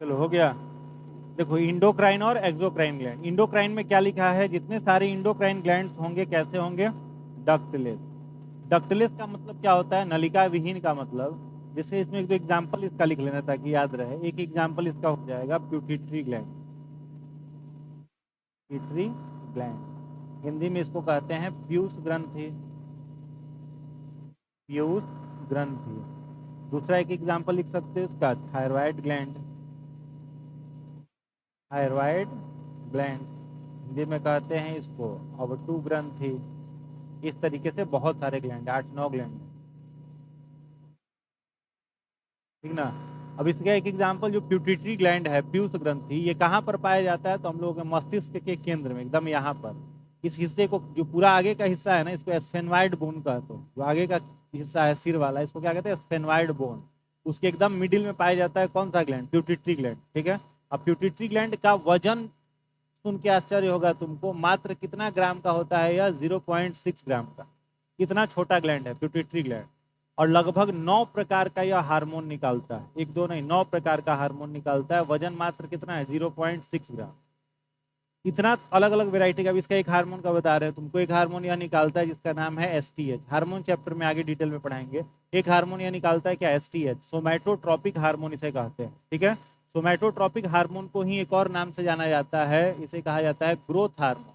[SPEAKER 1] चलो, हो गया। देखो, इंडोक्राइन और एक्सोक्राइन ग्लैंड। इंडोक्राइन में क्या लिखा है? जितने सारे इंडोक्राइन ग्लैंड्स होंगे कैसे होंगे? डक्टलेस। डक्टलेस का मतलब क्या होता है? नलिका विहीन का मतलब। जैसे इसमें एक दो एग्जाम्पल इसका लिख लेना ताकि याद रहे। एक एग्जाम्पल इसका हो जाएगा प्यूटिट्री ग्लैंड। पिट्यूटरी ग्लैंड, हिंदी में इसको कहते हैं पीयूष ग्रंथि। पीयूष ग्रंथि। दूसरा एक एग्जाम्पल लिख सकते हैं इसका, thyroid gland. Thyroid gland, Hindi में कहते हैं इसको अवटु ग्रंथि। इस तरीके से बहुत सारे ग्लैंड, 8-9 ग्लैंड। ठीक ना? अब इसका एक एग्जाम्पल जो प्यूटिट्री ग्लैंड है, पीयूष ग्रंथि, ये कहाँ पर पाया जाता है? तो हम लोगों के मस्तिष्क के केंद्र में, एकदम यहाँ पर। इस हिस्से को, जो पूरा आगे का हिस्सा है ना, इसको स्फेनवाइड बोन कहते हैं। जो आगे का हिस्सा है सिर वाला, इसको क्या कहते हैं? स्फेनवाइड बोन। उसके एकदम मिडिल में पाया जाता है कौन सा ग्लैंड? प्यूटिट्री ग्लैंड। ठीक है, अब प्यूटिट्री ग्लैंड का वजन सुन के आश्चर्य होगा तुमको, मात्र कितना ग्राम का होता है? यह 0.6 ग्राम का। इतना छोटा ग्लैंड है प्यूटिट्री ग्लैंड। और लगभग 9 प्रकार का यह हार्मोन निकालता है, एक दो नहीं, 9 प्रकार का हार्मोन निकालता है। वजन मात्र कितना है? 0.6 ग्राम। इतना अलग अलग वेराइटी का। अब इसका एक हार्मोन का बता रहे हैं तुमको। एक हार्मोन यह निकालता है जिसका नाम है एसटीएच। हार्मोन चैप्टर में आगे डिटेल में पढ़ाएंगे। एक हार्मोन यह निकालता है क्या? एसटीएच, सोमैटोट्रोपिक हार्मोन इसे कहते हैं। ठीक है, सोमैटोट्रोपिक हार्मोन को ही एक और नाम से जाना जाता है, इसे कहा जाता है ग्रोथ हार्मोन।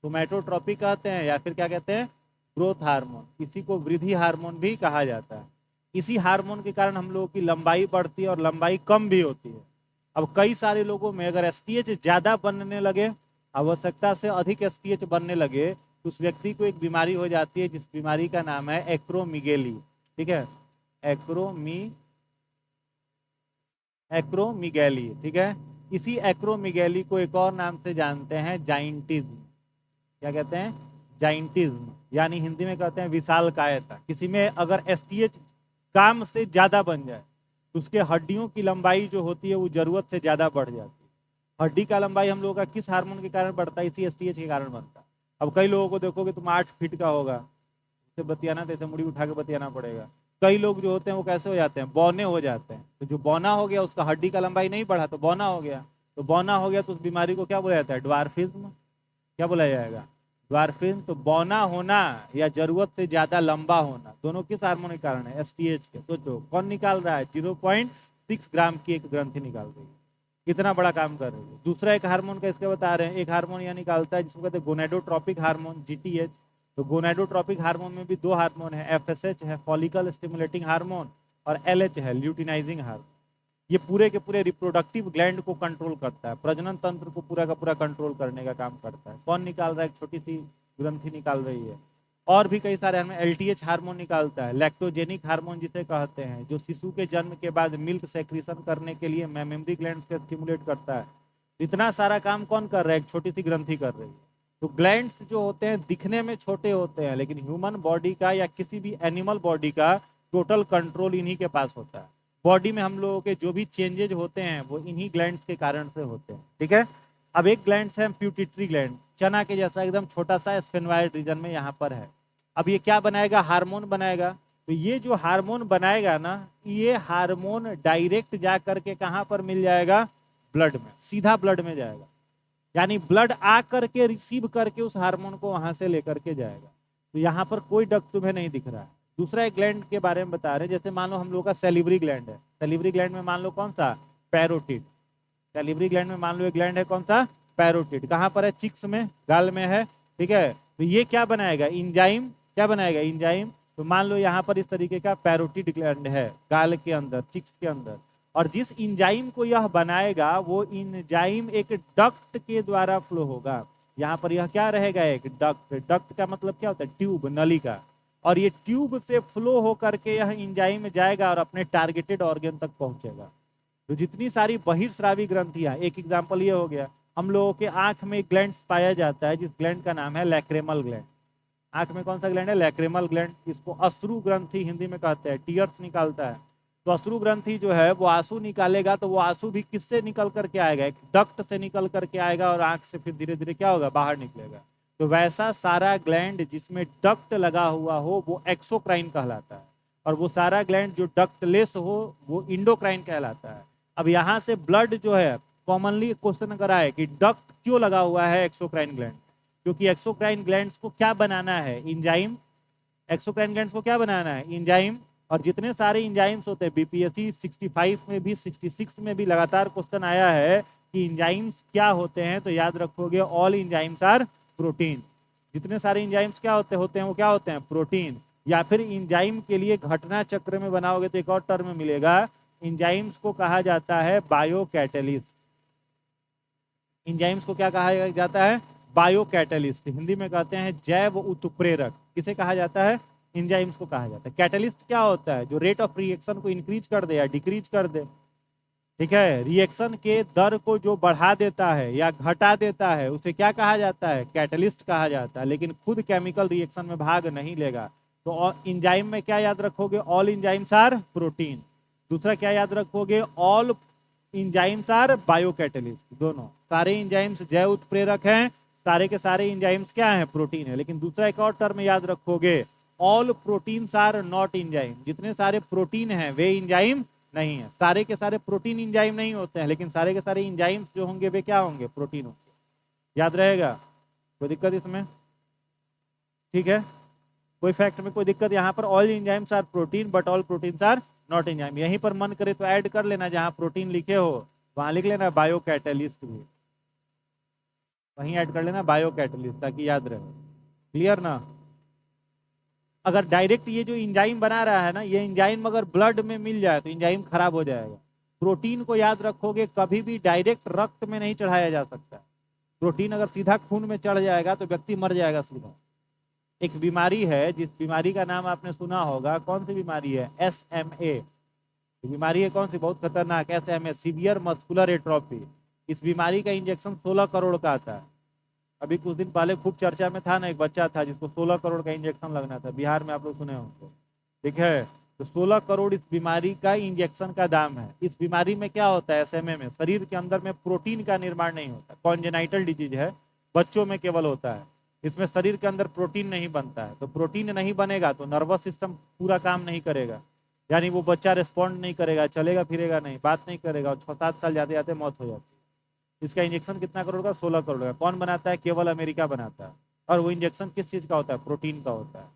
[SPEAKER 1] सोमैटोट्रोपिक कहते हैं या फिर क्या कहते हैं? Growth hormone. इसी को वृद्धि हार्मोन भी कहा जाता है। इसी हार्मोन के कारण हम लोगों की लंबाई बढ़ती है और लंबाई कम भी होती है। अब कई सारे लोगों में अगर एसटीएच ज्यादा बनने लगे, आवश्यकता से अधिक एसटीएच बनने लगे, तो उस व्यक्ति को एक बीमारी हो जाती है, जिस बीमारी का नाम है एक्रोमिगेली। ठीक है, एक्रोमिगेली। ठीक है, इसी एक्रोमिगेली को एक और नाम से जानते हैं जाइंटिज्म। क्या कहते हैं? जाइंटिज्म, यानी हिंदी में कहते हैं विशाल कायता। किसी में अगर एसटीएच काम से ज्यादा बन जाए, तो उसके हड्डियों की लंबाई जो होती है वो जरूरत से ज्यादा बढ़ जाती है। हड्डी का लंबाई हम लोगों का किस हार्मोन के कारण बढ़ता है? इसी एसटीएच के कारण बनता है। अब कई लोगों को देखोगे तुम 8 फीट का होगा, उसे बतियाना तो ऐसे मुड़ी उठा के बतियाना पड़ेगा। कई लोग जो होते हैं वो कैसे हो जाते हैं? बौने हो जाते हैं। तो जो बौना हो गया उसका हड्डी का लंबाई नहीं बढ़ा तो बौना हो गया। तो बौना हो गया तो उस बीमारी को क्या बोला जाता है? ड्वार्फिज्म। क्या बोला जाएगा? ड्वार्फिज्म। तो बौना होना या जरूरत से ज्यादा लंबा होना दोनों किस हार्मोन के कारण है? एसटीएच के। तो कौन निकाल रहा है? 0.6 ग्राम की एक ग्रंथि निकाल रही है, कितना बड़ा काम कर रही है। दूसरा एक हार्मोन का इसके बता रहे हैं, एक हार्मोन यह निकालता है जिसको कहते हैं गोनेडोट्रोपिक हार्मोन, जीटीएच। तो गोनेडोट्रोपिक हार्मोन में भी दो हार्मोन है, एफएसएच है फॉलिकल स्टिमुलेटिंग हार्मोन, और एलएच है ल्यूटिनाइजिंग हार्मोन। ये पूरे के पूरे रिप्रोडक्टिव ग्लैंड को कंट्रोल करता है, प्रजनन तंत्र को पूरा का पूरा कंट्रोल करने का काम करता है। कौन निकाल रहा है? एक छोटी सी ग्रंथि निकाल रही है। और भी कई सारे हार्मोन, एलटीएच हार्मोन निकालता है, लैक्टोजेनिक हार्मोन जिसे कहते हैं, जो शिशु के जन्म के बाद मिल्क सेक्रीशन करने के लिए मेमोरी ग्लैंड्स को स्टिमुलेट करता है। इतना सारा काम कौन कर रहा है? एक छोटी सी ग्रंथि कर रही है। तो ग्लैंड्स जो होते हैं दिखने में छोटे होते हैं, लेकिन ह्यूमन बॉडी का या किसी भी एनिमल बॉडी का टोटल कंट्रोल इन्हीं के पास होता है। बॉडी में हम लोगों के जो भी चेंजेज होते हैं वो इन्हीं ग्लैंड्स के कारण से होते हैं। ठीक है। अब एक ग्लैंड्स है प्यूटिटरी ग्लैंड, चना के जैसा एकदम छोटा सा स्फेनोइड रीजन में यहाँ पर है। अब ये क्या बनाएगा? हार्मोन बनाएगा। तो ये जो हार्मोन बनाएगा ना, ये हार्मोन डायरेक्ट जा करके कहाँ पर मिल जाएगा? ब्लड में, सीधा ब्लड में जाएगा। यानी ब्लड आ करके रिसीव करके उस हार्मोन को वहां से लेकर के जाएगा। तो यहाँ पर कोई डक्ट तुम्हें नहीं दिख रहा है। दूसरा एक ग्लैंड के बारे में बता रहे हैं, जैसे मान लो हम लोग का सैलिवरी ग्लैंड है। सैलिवरी ग्लैंड में मान लो कौन सा? पैरोटिड। सैलिवरी ग्लैंड में मान लो एक ग्लैंड है, कौन सा? पैरोटिड। कहाँ पर है? चिक्स में, गाल में है। ठीक है। तो ये क्या बनाएगा? इंजाइम। क्या बनाएगा? इंजाइम। तो मान लो यहाँ पर इस तरीके का पैरोटिड ग्लैंड है गाल के अंदर, चिक्स के अंदर, और जिस इंजाइम को यह बनाएगा वो इंजाइम एक डक्ट के द्वारा फ्लो होगा। यहाँ पर यह क्या रहेगा? एक डक्ट। डक्ट का मतलब क्या होता है? ट्यूब, नली का। और ये ट्यूब से फ्लो होकर के यह इंजाइम जाएगा और अपने टारगेटेड ऑर्गन तक पहुंचेगा। तो जितनी सारी बहिर्स्रावी ग्रंथियां, एक एग्जांपल ये हो गया, हम लोगों के आंख में ग्लैंड पाया जाता है जिस ग्लैंड का नाम है लैक्रेमल ग्लैंड। आंख में कौन सा ग्लैंड है? लैक्रेमल ग्लैंड। इसको अश्रु ग्रंथि हिंदी में कहते हैं, टीयर्स निकालता है। तो अश्रु ग्रंथि जो है वो आंसू निकालेगा, तो वो आंसू भी किससे निकल करके आएगा? एक डक्ट से निकल करके आएगा और आंख से फिर धीरे धीरे क्या होगा? बाहर निकलेगा। तो वैसा सारा ग्लैंड जिसमें डक्ट लगा हुआ हो वो एक्सोक्राइन कहलाता है, और वो सारा ग्लैंड जो डक्टलेस हो वो इंडोक्राइन कहलाता है। अब यहाँ से ब्लड जो है, कॉमनली क्वेश्चन अगर आए कि डक्ट क्यों लगा हुआ है एक्सोक्राइन ग्लैंड, क्योंकि एक्सोक्राइन ग्लैंड्स को क्या बनाना है? इंजाइम। एक्सोक्राइन ग्लैंड्स को क्या बनाना है? इंजाइम। और जितने सारे इंजाइम्स होते हैं, बीपीएससी 65 में भी 66 में भी लगातार क्वेश्चन आया है कि इंजाइम्स क्या होते हैं, तो याद रखोगे ऑल इंजाइम्स आर प्रोटीन। जितने सारे इंजाइम्स क्या होते हैं वो क्या होते हैं? प्रोटीन। या फिर इंजाइम के लिए घटना चक्र में बनाओगे तो एक और टर्म मिलेगा, इंजाइम्स को कहा जाता है बायो कैटेलिस्ट। इंजाइम्स को क्या कहा जाता है? Bio catalyst. हिंदी में कहते हैं जैव उत्प्रेरक। किसे कहा जाता है? इंजाइम्स को कहा जाता है। कैटेलिस्ट क्या होता है? जो रेट ऑफ रिएक्शन को इंक्रीज कर दे या डिक्रीज कर दे। ठीक है। रिएक्शन के दर को जो बढ़ा देता है या घटा देता है उसे क्या कहा जाता है? कैटेलिस्ट कहा जाता है। लेकिन खुद केमिकल रिएक्शन में भाग नहीं लेगा। तो इंजाइम में क्या याद रखोगे? All enzymes are protein. दूसरा क्या याद रखोगे? All enzymes are biocatalyst. दोनों सारे इंजाइम्स जैव उत्प्रेरक हैं, सारे के सारे इंजाइम्स क्या हैं? प्रोटीन है। लेकिन दूसरा एक और टर्म याद रखोगे, all proteins are not enzyme. जितने सारे प्रोटीन हैं वे इंजाइम नहीं है। सारे के सारे प्रोटीन इंजाइम नहीं होते हैं, लेकिन सारे के सारे इंजाइम्स जो होंगे वे क्या होंगे? प्रोटीन होंगे। याद रहेगा? कोई दिक्कत इसमें? ठीक है। कोई फैक्ट में कोई दिक्कत? यहाँ पर all enzymes are protein but all proteins are not enzyme. यहीं पर मन करे तो ऐड कर लेना, जहां प्रोटीन लिखे हो वहां लिख लेना बायो कैटेलिस्ट भी, वहीं ऐड कर लेना बायो कैटेलिस्ट, ताकि याद रहे। क्लियर ना? अगर डायरेक्ट ये जो इंजाइम बना रहा है ना, ये इंजाइम अगर ब्लड में मिल जाए तो इंजाइम खराब हो जाएगा। प्रोटीन को याद रखोगे कभी भी डायरेक्ट रक्त में नहीं चढ़ाया जा सकता। प्रोटीन अगर सीधा खून में चढ़ जाएगा तो व्यक्ति मर जाएगा सीधा। एक बीमारी है जिस बीमारी का नाम आपने सुना होगा, कौन सी बीमारी है? SMA। बीमारी है कौन सी? बहुत खतरनाक, SMA, सीवियर मस्कुलर एट्रोफी। इस बीमारी का इंजेक्शन 16 करोड़ का आता है। अभी कुछ दिन पहले खूब चर्चा में था ना, एक बच्चा था जिसको 16 करोड़ का इंजेक्शन लगना था, बिहार में, आप लोग सुने होंगे। ठीक है। तो 16 करोड़ इस बीमारी का इंजेक्शन का दाम है। इस बीमारी में क्या होता है, एसएमए में शरीर के अंदर में प्रोटीन का निर्माण नहीं होता, कॉन्जेनाइटल डिजीज है, बच्चों में केवल होता है। इसमें शरीर के अंदर प्रोटीन नहीं बनता है, तो प्रोटीन नहीं बनेगा तो नर्वस सिस्टम पूरा काम नहीं करेगा, यानी वो बच्चा रिस्पॉन्ड नहीं करेगा, चलेगा फिरेगा नहीं, बात नहीं करेगा, और 6-7 साल जाते जाते मौत हो जाती है। इसका इंजेक्शन कितना करोड़ का, 16 करोड़ का। कौन बनाता है, केवल अमेरिका बनाता है। और वो इंजेक्शन किस चीज का होता है, प्रोटीन का होता है।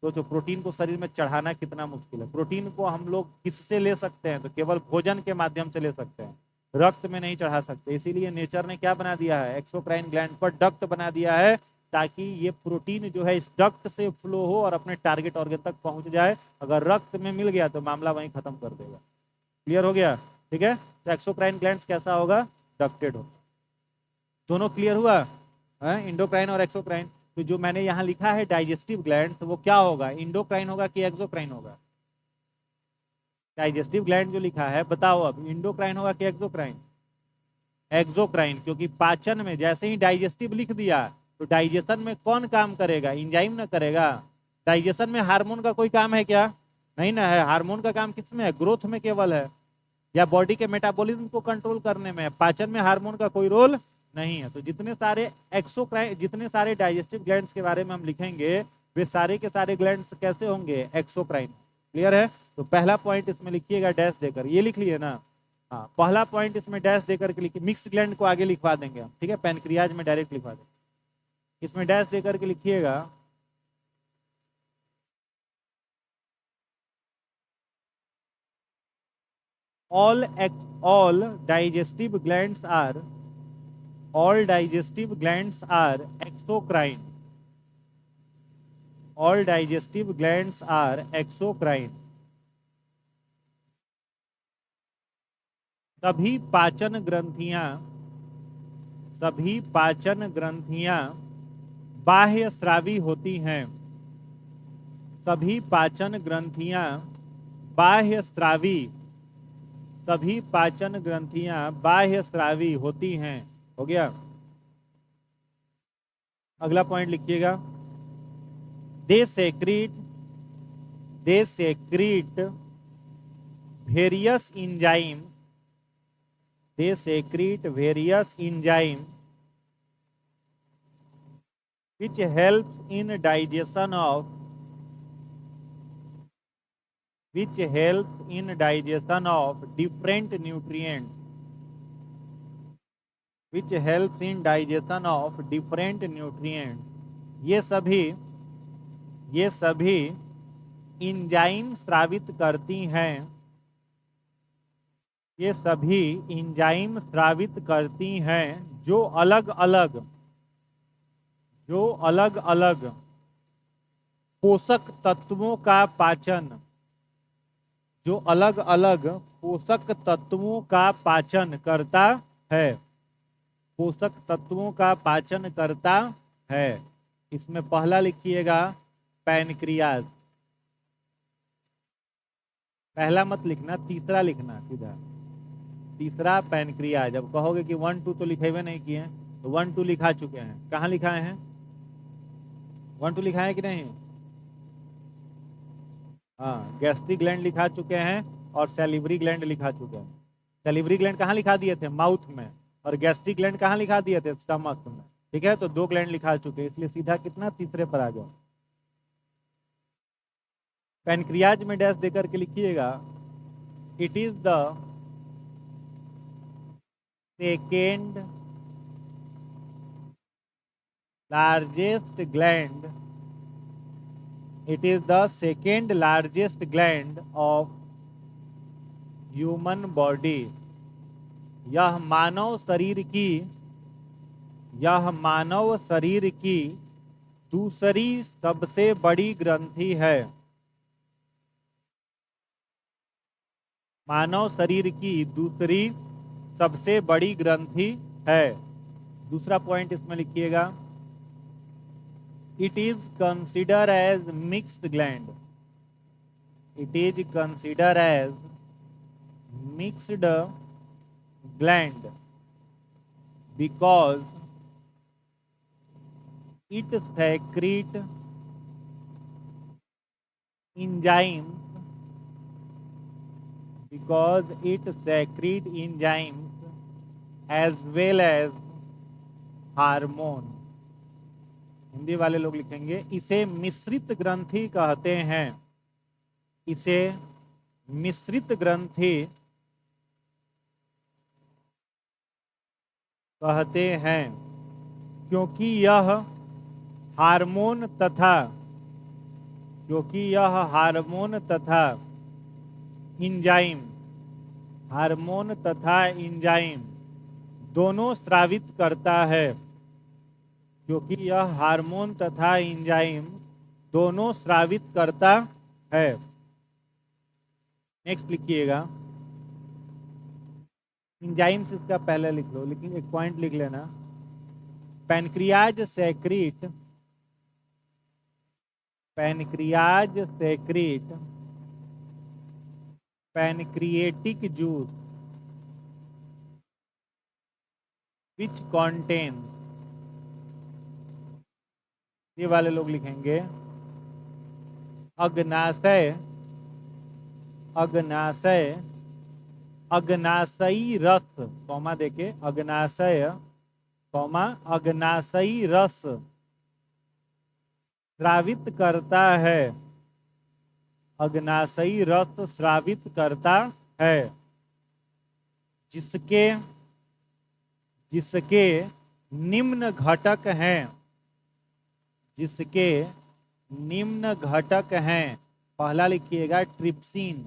[SPEAKER 1] तो जो प्रोटीन को शरीर में चढ़ाना कितना मुश्किल है। प्रोटीन को हम लोग किससे ले सकते हैं, तो केवल भोजन के माध्यम से ले सकते हैं, रक्त में नहीं चढ़ा सकते। इसीलिए नेचर ने क्या बना दिया है, एक्सोक्राइन ग्लैंड पर डक्ट बना दिया है, ताकि ये प्रोटीन जो है इस डक्ट से फ्लो हो और अपने टारगेट ऑर्गन तक पहुंच जाए। अगर रक्त में मिल गया तो मामला वहीं खत्म कर देगा। क्लियर हो गया, ठीक है। तो एक्सोक्राइन ग्लैंड कैसा होगा, डक्टेड होगा। दोनों क्लियर हुआ, इंडोक्राइन और एक्सोक्राइन। तो जो मैंने यहाँ लिखा है डाइजेस्टिव ग्लैंड, तो वो क्या होगा, इंडोक्राइन होगा कि एक्सोक्राइन होगा। डाइजेस्टिव ग्लैंड जो लिखा है बताओ अब, इंडोक्राइन होगा कि एक्सोक्राइन। एक्सोक्राइन, क्योंकि पाचन में जैसे ही डाइजेस्टिव लिख दिया तो डाइजेशन में कौन काम करेगा, इंजाइम ना करेगा। डाइजेशन में हार्मोन का कोई काम है क्या, नहीं ना है। हार्मोन का काम किस में है, ग्रोथ में केवल है, या बॉडी के मेटाबॉलिज्म को कंट्रोल करने में। पाचन में हार्मोन का कोई रोल नहीं है। तो जितने सारे एक्सोक्राइन, जितने सारे डाइजेस्टिव ग्लैंड्स के बारे में हम लिखेंगे, वे सारे के सारे ग्लैंड्स कैसे होंगे, एक्सोक्राइन। क्लियर है। तो पहला पॉइंट इसमें लिखिएगा डैश देकर, ये लिख लिए ना, हाँ पहला पॉइंट इसमें डैश देकर के लिखिए। मिक्स्ड ग्लैंड को आगे लिखवा देंगे हम, ठीक है, पैनक्रियाज में डायरेक्ट लिखवा देंगे। इसमें डैश देकर के लिखिएगा, all digestive glands are all digestive glands are exocrine. All digestive glands are exocrine. सभी पाचन ग्रंथियां बाह्य स्रावी होती हैं। सभी पाचन ग्रंथियां बाह्य स्रावी, सभी पाचन ग्रंथियां बाह्य स्रावी होती हैं। हो गया। अगला पॉइंट लिखिएगा, they secrete various enzyme, they secrete various enzymes which helps in digestion of different nutrients, which helps in digestion of different nutrients. ये सभी इंजाइम स्रावित करती हैं, ये सभी इंजाइम स्रावित करती हैं जो अलग अलग पोषक तत्वों का पाचन, जो अलग अलग पोषक तत्वों का पाचन करता है, पोषक तत्वों का पाचन करता है। इसमें पहला लिखिएगा पैनक्रियाज, पहला मत लिखना, तीसरा लिखना सीधा, तीसरा पैनक्रियाज। अब कहोगे कि 1 2 तो लिखे हुए नहीं किए, तो 1 2 लिखा चुके हैं। कहाँ लिखाए हैं, 1 2 लिखा है कि नहीं, हाँ गैस्ट्रिक ग्लैंड लिखा चुके हैं और सैलिवरी ग्लैंड लिखा चुके हैं। सैलिवरी ग्लैंड कहाँ लिखा दिए थे, माउथ में, और गैस्ट्रिक ग्लैंड कहाँ लिखा दिए थे, स्टमक में। ठीक है, तो 2 ग्लैंड लिखा चुके हैं, इसलिए सीधा कितना, तीसरे पर आ जाओ। पैनक्रियाज में डैश देकर के लिखिएगा, it is the second largest gland, it is the second largest gland of human body. यह मानव शरीर की दूसरी सबसे बड़ी ग्रंथि है। मानव शरीर की दूसरी सबसे बड़ी ग्रंथि है। दूसरा पॉइंट इसमें लिखिएगा, it is considered as mixed gland, it is considered as mixed gland because it secrete enzymes because it secrete enzymes as well as hormone. Hindi वाले लोग लिखेंगे इसे मिश्रित ग्रंथि कहते हैं, इसे मिश्रित ग्रंथि कहते हैं क्योंकि यह हार्मोन तथा हार्मोन तथा इंजाइम दोनों स्रावित करता है, क्योंकि यह हार्मोन तथा इंजाइम दोनों स्रावित करता है। नेक्स्ट लिखिएगा, इंजाइम्स इसका पहले लिख लो, लेकिन एक पॉइंट लिख लेना, pancreas secrete pancreatic juice which contain, ये वाले लोग लिखेंगे अग्नाशयी रस, कॉमा देके अग्नाशयी रस स्रावित करता है, अग्नाशयी रस स्रावित करता है, जिसके निम्न घटक हैं, पहला लिखिएगा ट्रिप्सिन,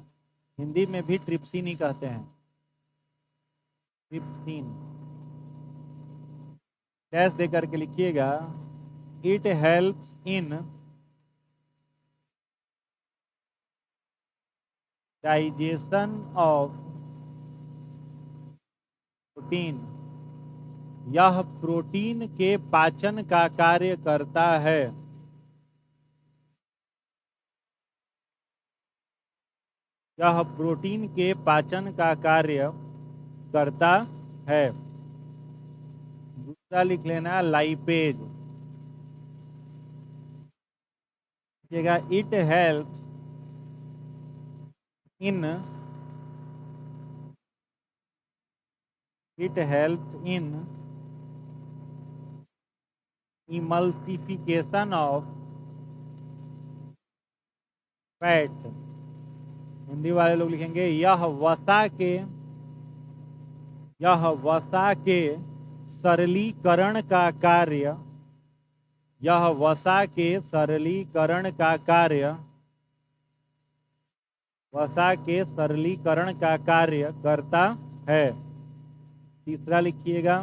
[SPEAKER 1] हिंदी में भी ट्रिप्सिन ही कहते हैं, ट्रिप्सिन डैश दे करके लिखिएगा, it helps in digestion of protein, यह प्रोटीन के पाचन का कार्य करता है, यह प्रोटीन के पाचन का कार्य करता है। दूसरा लिख लेना lipase, it helps in emulsification of fat, Hindi वाले लोग लिखेंगे यह वसा के सरलीकरण का कार्य, यह वसा के सरलीकरण का कार्य करता है। तीसरा लिखिएगा,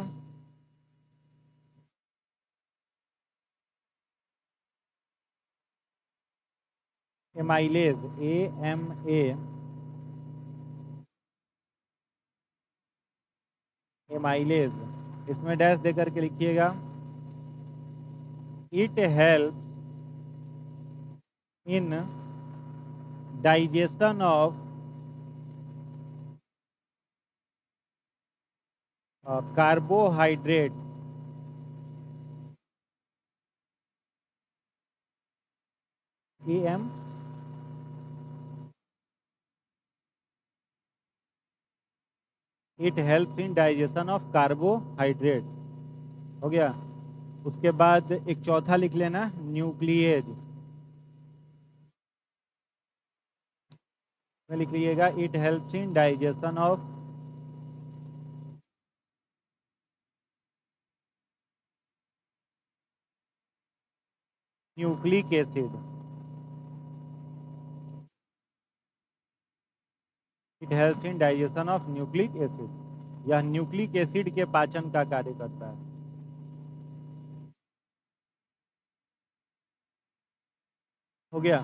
[SPEAKER 1] एमाइलेज, एमाइलेज, इसमें डैश देकर के लिखिएगा, it help in digestion of carbohydrate, it help in digestion of carbohydrate, हो गया। उसके बाद एक चौथा लिख लेना न्यूक्लिएज, में लिख लीजिएगा it helps in digestion of nucleic acid, it helps in digestion of nucleic acid, यह न्यूक्लिक एसिड के पाचन का कार्य करता है। हो गया।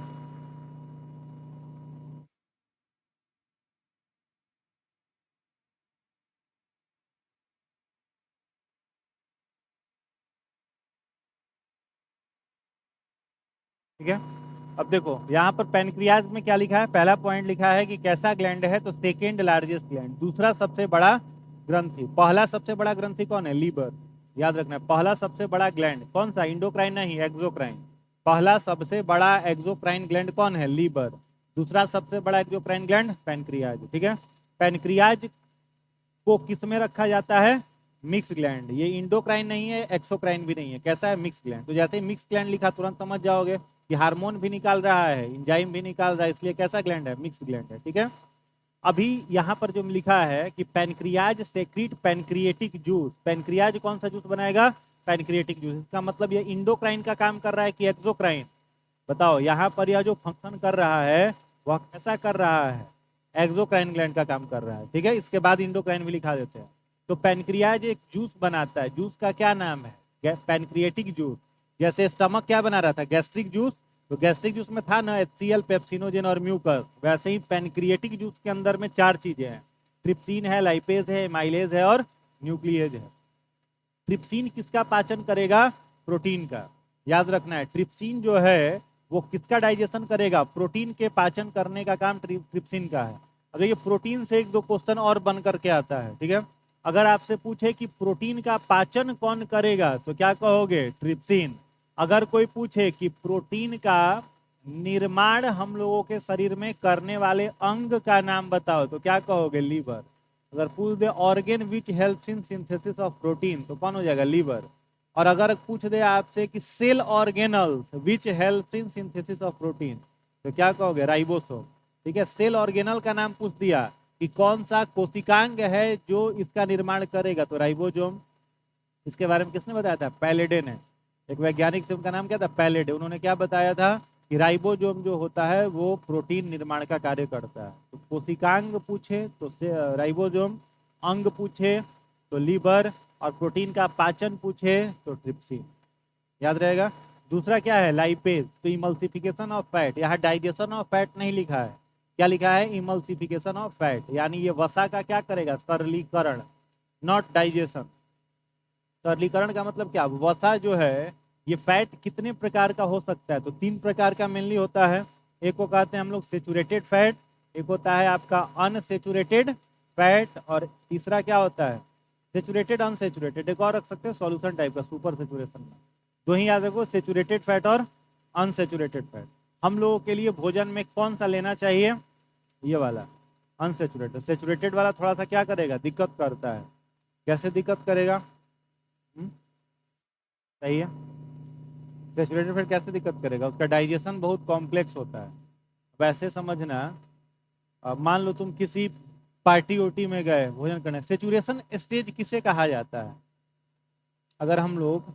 [SPEAKER 1] ठीक है, अब देखो यहाँ पर पैनक्रियाज में क्या लिखा है, पहला पॉइंट लिखा है कि कैसा ग्लैंड है, तो सेकेंड लार्जेस्ट ग्लैंड, दूसरा सबसे बड़ा ग्रंथि, पहला सबसे बड़ा ग्रंथि कौन है, लीवर, याद रखना है। पहला सबसे बड़ा ग्लैंड कौन सा, इंडोक्राइन नहीं, एक्सोक्राइन। पहला सबसे बड़ा एक्सोक्राइन ग्लैंड कौन है, लीवर। दूसरा सबसे बड़ा एक्सोक्राइन ग्लैंड पैनक्रियाज, ठीक है। पैनक्रियाज को किस में रखा जाता है? Mix gland. ये इंडोक्राइन नहीं है, एक्सोक्राइन भी नहीं है, कैसा है? Mix gland. तो जैसे ही मिक्स ग्लैंड लिखा तुरंत समझ जाओगे कि हार्मोन भी निकाल रहा है, एंजाइम भी निकाल रहा है, इसलिए कैसा ग्लैंड है? मिक्स ग्लैंड है। ठीक है, अभी यहाँ पर जो लिखा है कि pancreas secrete pancreatic juice. Pancreas कौन सा जूस बनाएगा? Pancreatic juice. इसका मतलब ये इंडोक्राइन का काम कर रहा है कि एक्सोक्राइन? बताओ, यहाँ पर यह जो फंक्शन कर रहा है वह कैसा कर रहा है? एक्सोक्राइन ग्लैंड का काम कर रहा है। ठीक है, इसके बाद इंडोक्राइन भी लिखा देते हैं। तो पैनक्रियाज एक जूस बनाता है, जूस का क्या नाम है? Pancreatic juice. जैसे स्टमक क्या बना रहा था? Gastric juice. तो गैस्ट्रिक जूस में था ना HCl, पेप्सिनोजेन और म्यूकस। वैसे ही पैनक्रिएटिक जूस के अंदर में 4 चीजें हैं, ट्रिप्सिन है, लाइपेज है, एमाइलेज है और न्यूक्लियेज है। ट्रिप्सिन किसका पाचन करेगा? प्रोटीन का। याद रखना है, ट्रिप्सिन जो है वो किसका डाइजेशन करेगा? प्रोटीन के पाचन करने का काम ट्रिप्सिन का है। अगर ये प्रोटीन से 1-2 क्वेश्चन और बन करके आता है। ठीक है, अगर आपसे पूछे कि प्रोटीन का पाचन कौन करेगा तो क्या कहोगे? ट्रिप्सिन। अगर कोई पूछे कि प्रोटीन का निर्माण हम लोगों के शरीर में करने वाले अंग का नाम बताओ तो क्या कहोगे? लीवर। अगर पूछ दे organ which helps in synthesis of protein तो कौन हो जाएगा? लीवर। और अगर पूछ दे आपसे कि cell organelles which helps in synthesis of protein तो क्या कहोगे? राइबोसोम। ठीक है, सेल ऑर्गेनल का नाम पूछ दिया कि कौन सा कोशिकांग है जो इसका निर्माण करेगा तो राइबोसोम। इसके बारे में किसने बताया था? पैलेडे ने। एक वैज्ञानिक थे, उनका नाम क्या था? पैलेडे। उन्होंने क्या बताया था कि राइबोसोम जो होता है वो प्रोटीन निर्माण का कार्य करता है। तो कोशिकांग पूछे तो राइबोसोम, अंग पूछे तो लीवर, और प्रोटीन का पाचन पूछे तो ट्रिप्सिन। याद रहेगा। दूसरा क्या है? लाइपेज। तो इमल्सिफिकेशन ऑफ फैट। यहाँ डाइजेशन ऑफ फैट नहीं लिखा है, क्या लिखा है? Emulsification of fat. यानी ये वसा का क्या करेगा? सरलीकरण, नॉट डाइजेशन। सरलीकरण का मतलब क्या? वसा जो है ये फैट कितने प्रकार का हो सकता है? तो 3 प्रकार का मेनली होता है। एक को कहते हैं हम लोग सेचुरेटेड फैट, एक होता है आपका अनसेचुरेटेड फैट, और तीसरा क्या होता है? Saturated unsaturated. एक और रख सकते हैं सॉल्यूशन टाइप का, सुपर सेचुरेशन में। 2 ही याद रखो, सेचुरेटेड फैट और अनसेचुरेटेड फैट। हम लोगों के लिए भोजन में कौन सा लेना चाहिए? ये वाला अनसेचुरेटेड। सेचुरेटेड वाला थोड़ा सा क्या करेगा? दिक्कत करता है। कैसे दिक्कत करेगा? सही है, सेचुरेटेड फैट कैसे दिक्कत करेगा? उसका डाइजेशन बहुत कॉम्प्लेक्स होता है। वैसे समझना, मान लो तुम किसी पार्टी उर्टी में गए भोजन करने, सेचुरेशन स्टेज किसे कहा जाता है? अगर हम लोग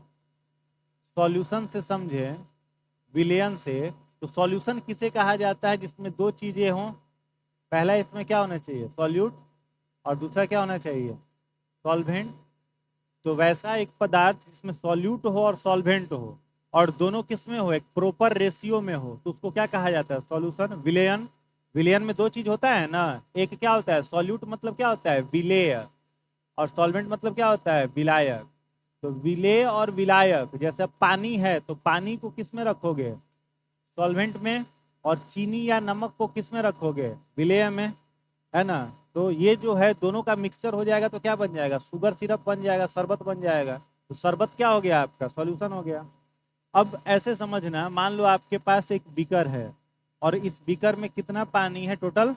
[SPEAKER 1] सॉल्यूशन से समझे, विलयन से, तो सॉल्यूशन किसे कहा जाता है जिसमें 2 चीजें हों? पहला इसमें क्या होना चाहिए? सॉल्यूट, और दूसरा क्या होना चाहिए? सॉल्वेंट। तो वैसा एक पदार्थ जिसमें सॉल्यूट हो और सॉल्वेंट हो, और दोनों किस में हो? एक प्रॉपर रेशियो में हो, तो उसको क्या कहा जाता है? सॉल्यूशन। विलयन, विलयन में 2 चीज होता है ना, एक क्या होता है? सॉल्यूट मतलब क्या होता है? विलेय, और सॉल्वेंट मतलब क्या होता है? विलायक। तो विलेय और विलायक, जैसे पानी है तो पानी को किस में रखोगे? सॉल्वेंट में। और चीनी या नमक को किस में रखोगे? विलेय में, है ना। तो ये जो है दोनों का मिक्सचर हो जाएगा तो क्या बन जाएगा? शुगर सिरप बन जाएगा, शरबत बन जाएगा। तो शरबत क्या हो गया? आपका सॉल्यूशन हो गया। अब ऐसे समझना, मान लो आपके पास एक बीकर है और इस बीकर में कितना पानी है? टोटल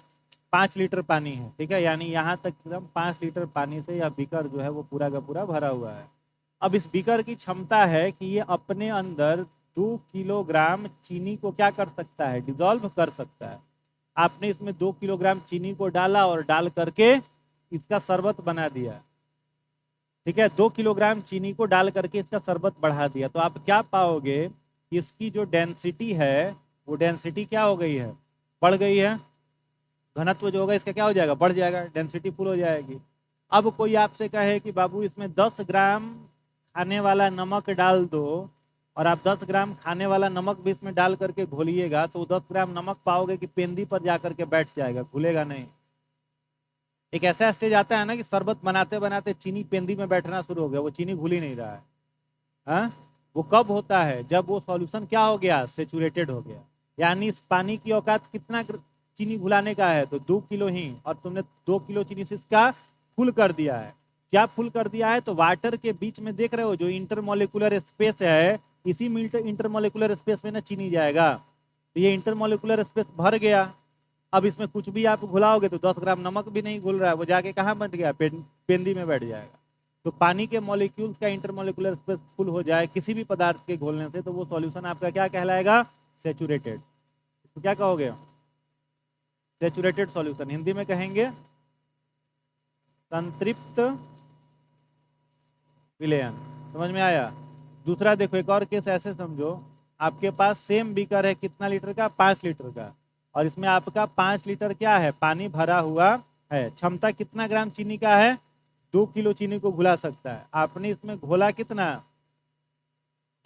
[SPEAKER 1] 5 लीटर पानी है। ठीक है, यानी यहाँ तक एकदम 5 लीटर पानी से यह बीकर जो है वो पूरा का पूरा भरा हुआ है। अब इस बीकर की क्षमता है कि ये अपने अंदर 2 किलोग्राम चीनी को क्या कर सकता है? डिजॉल्व कर सकता है। आपने इसमें 2 किलोग्राम चीनी को डाला और डाल करके इसका शरबत बना दिया। ठीक है, 2 किलोग्राम चीनी को डाल करके इसका शरबत बढ़ा दिया, तो आप क्या पाओगे? इसकी जो डेंसिटी है वो डेंसिटी क्या हो गई है? बढ़ गई है। घनत्व जो होगा इसका क्या हो जाएगा? बढ़ जाएगा, डेंसिटी फुल हो जाएगी। अब कोई आपसे कहे कि बाबू इसमें 10 ग्राम खाने वाला नमक डाल दो, और आप 10 ग्राम खाने वाला नमक भी इसमें डाल करके घोलिएगा, तो 10 ग्राम नमक पाओगे कि पेंदी पर जाकर के बैठ जाएगा, घुलेगा नहीं। एक ऐसा स्टेज आता है ना कि शरबत बनाते बनाते चीनी पेंदी में बैठना शुरू हो गया, वो चीनी घुल ही नहीं रहा है। हाँ? वो कब होता है? जब वो सॉल्यूशन क्या हो गया? सेचुरेटेड हो गया। यानी इस पानी की औकात कितना चीनी घुलाने का है? तो 2 किलो ही, और तुमने 2 किलो चीनी से इसका फुल कर दिया है। क्या फुल कर दिया है? तो वाटर के बीच में देख रहे हो जो इंटरमोलिकुलर स्पेस है, इसी में इंटरमोलिकुलर स्पेस में ना चीनी जाएगा। तो ये इंटरमोलिकुलर स्पेस भर गया। अब इसमें कुछ भी आप घुलाओगे तो 10 ग्राम नमक भी नहीं घुल रहा है, वो जाके कहाँ बैठ गया, पेंदी में बैठ जाएगा। तो पानी के मॉलिक्यूल्स का इंटरमोलिकुलर स्पेस फुल हो जाए किसी भी पदार्थ के घोलने से, तो वो सॉल्यूशन आपका क्या कहलाएगा, सेचुरेटेड। तो क्या कहोगे, सेचुरेटेड सॉल्यूशन। हिंदी में कहेंगे संतृप्त विलयन। समझ में आया। दूसरा देखो, एक और केस ऐसे समझो, आपके पास सेम बीकर है, कितना लीटर का, 5 लीटर का, और इसमें आपका 5 लीटर क्या है, पानी भरा हुआ है। क्षमता कितना ग्राम चीनी का है, 2 किलो चीनी को घुला सकता है। आपने इसमें घोला कितना,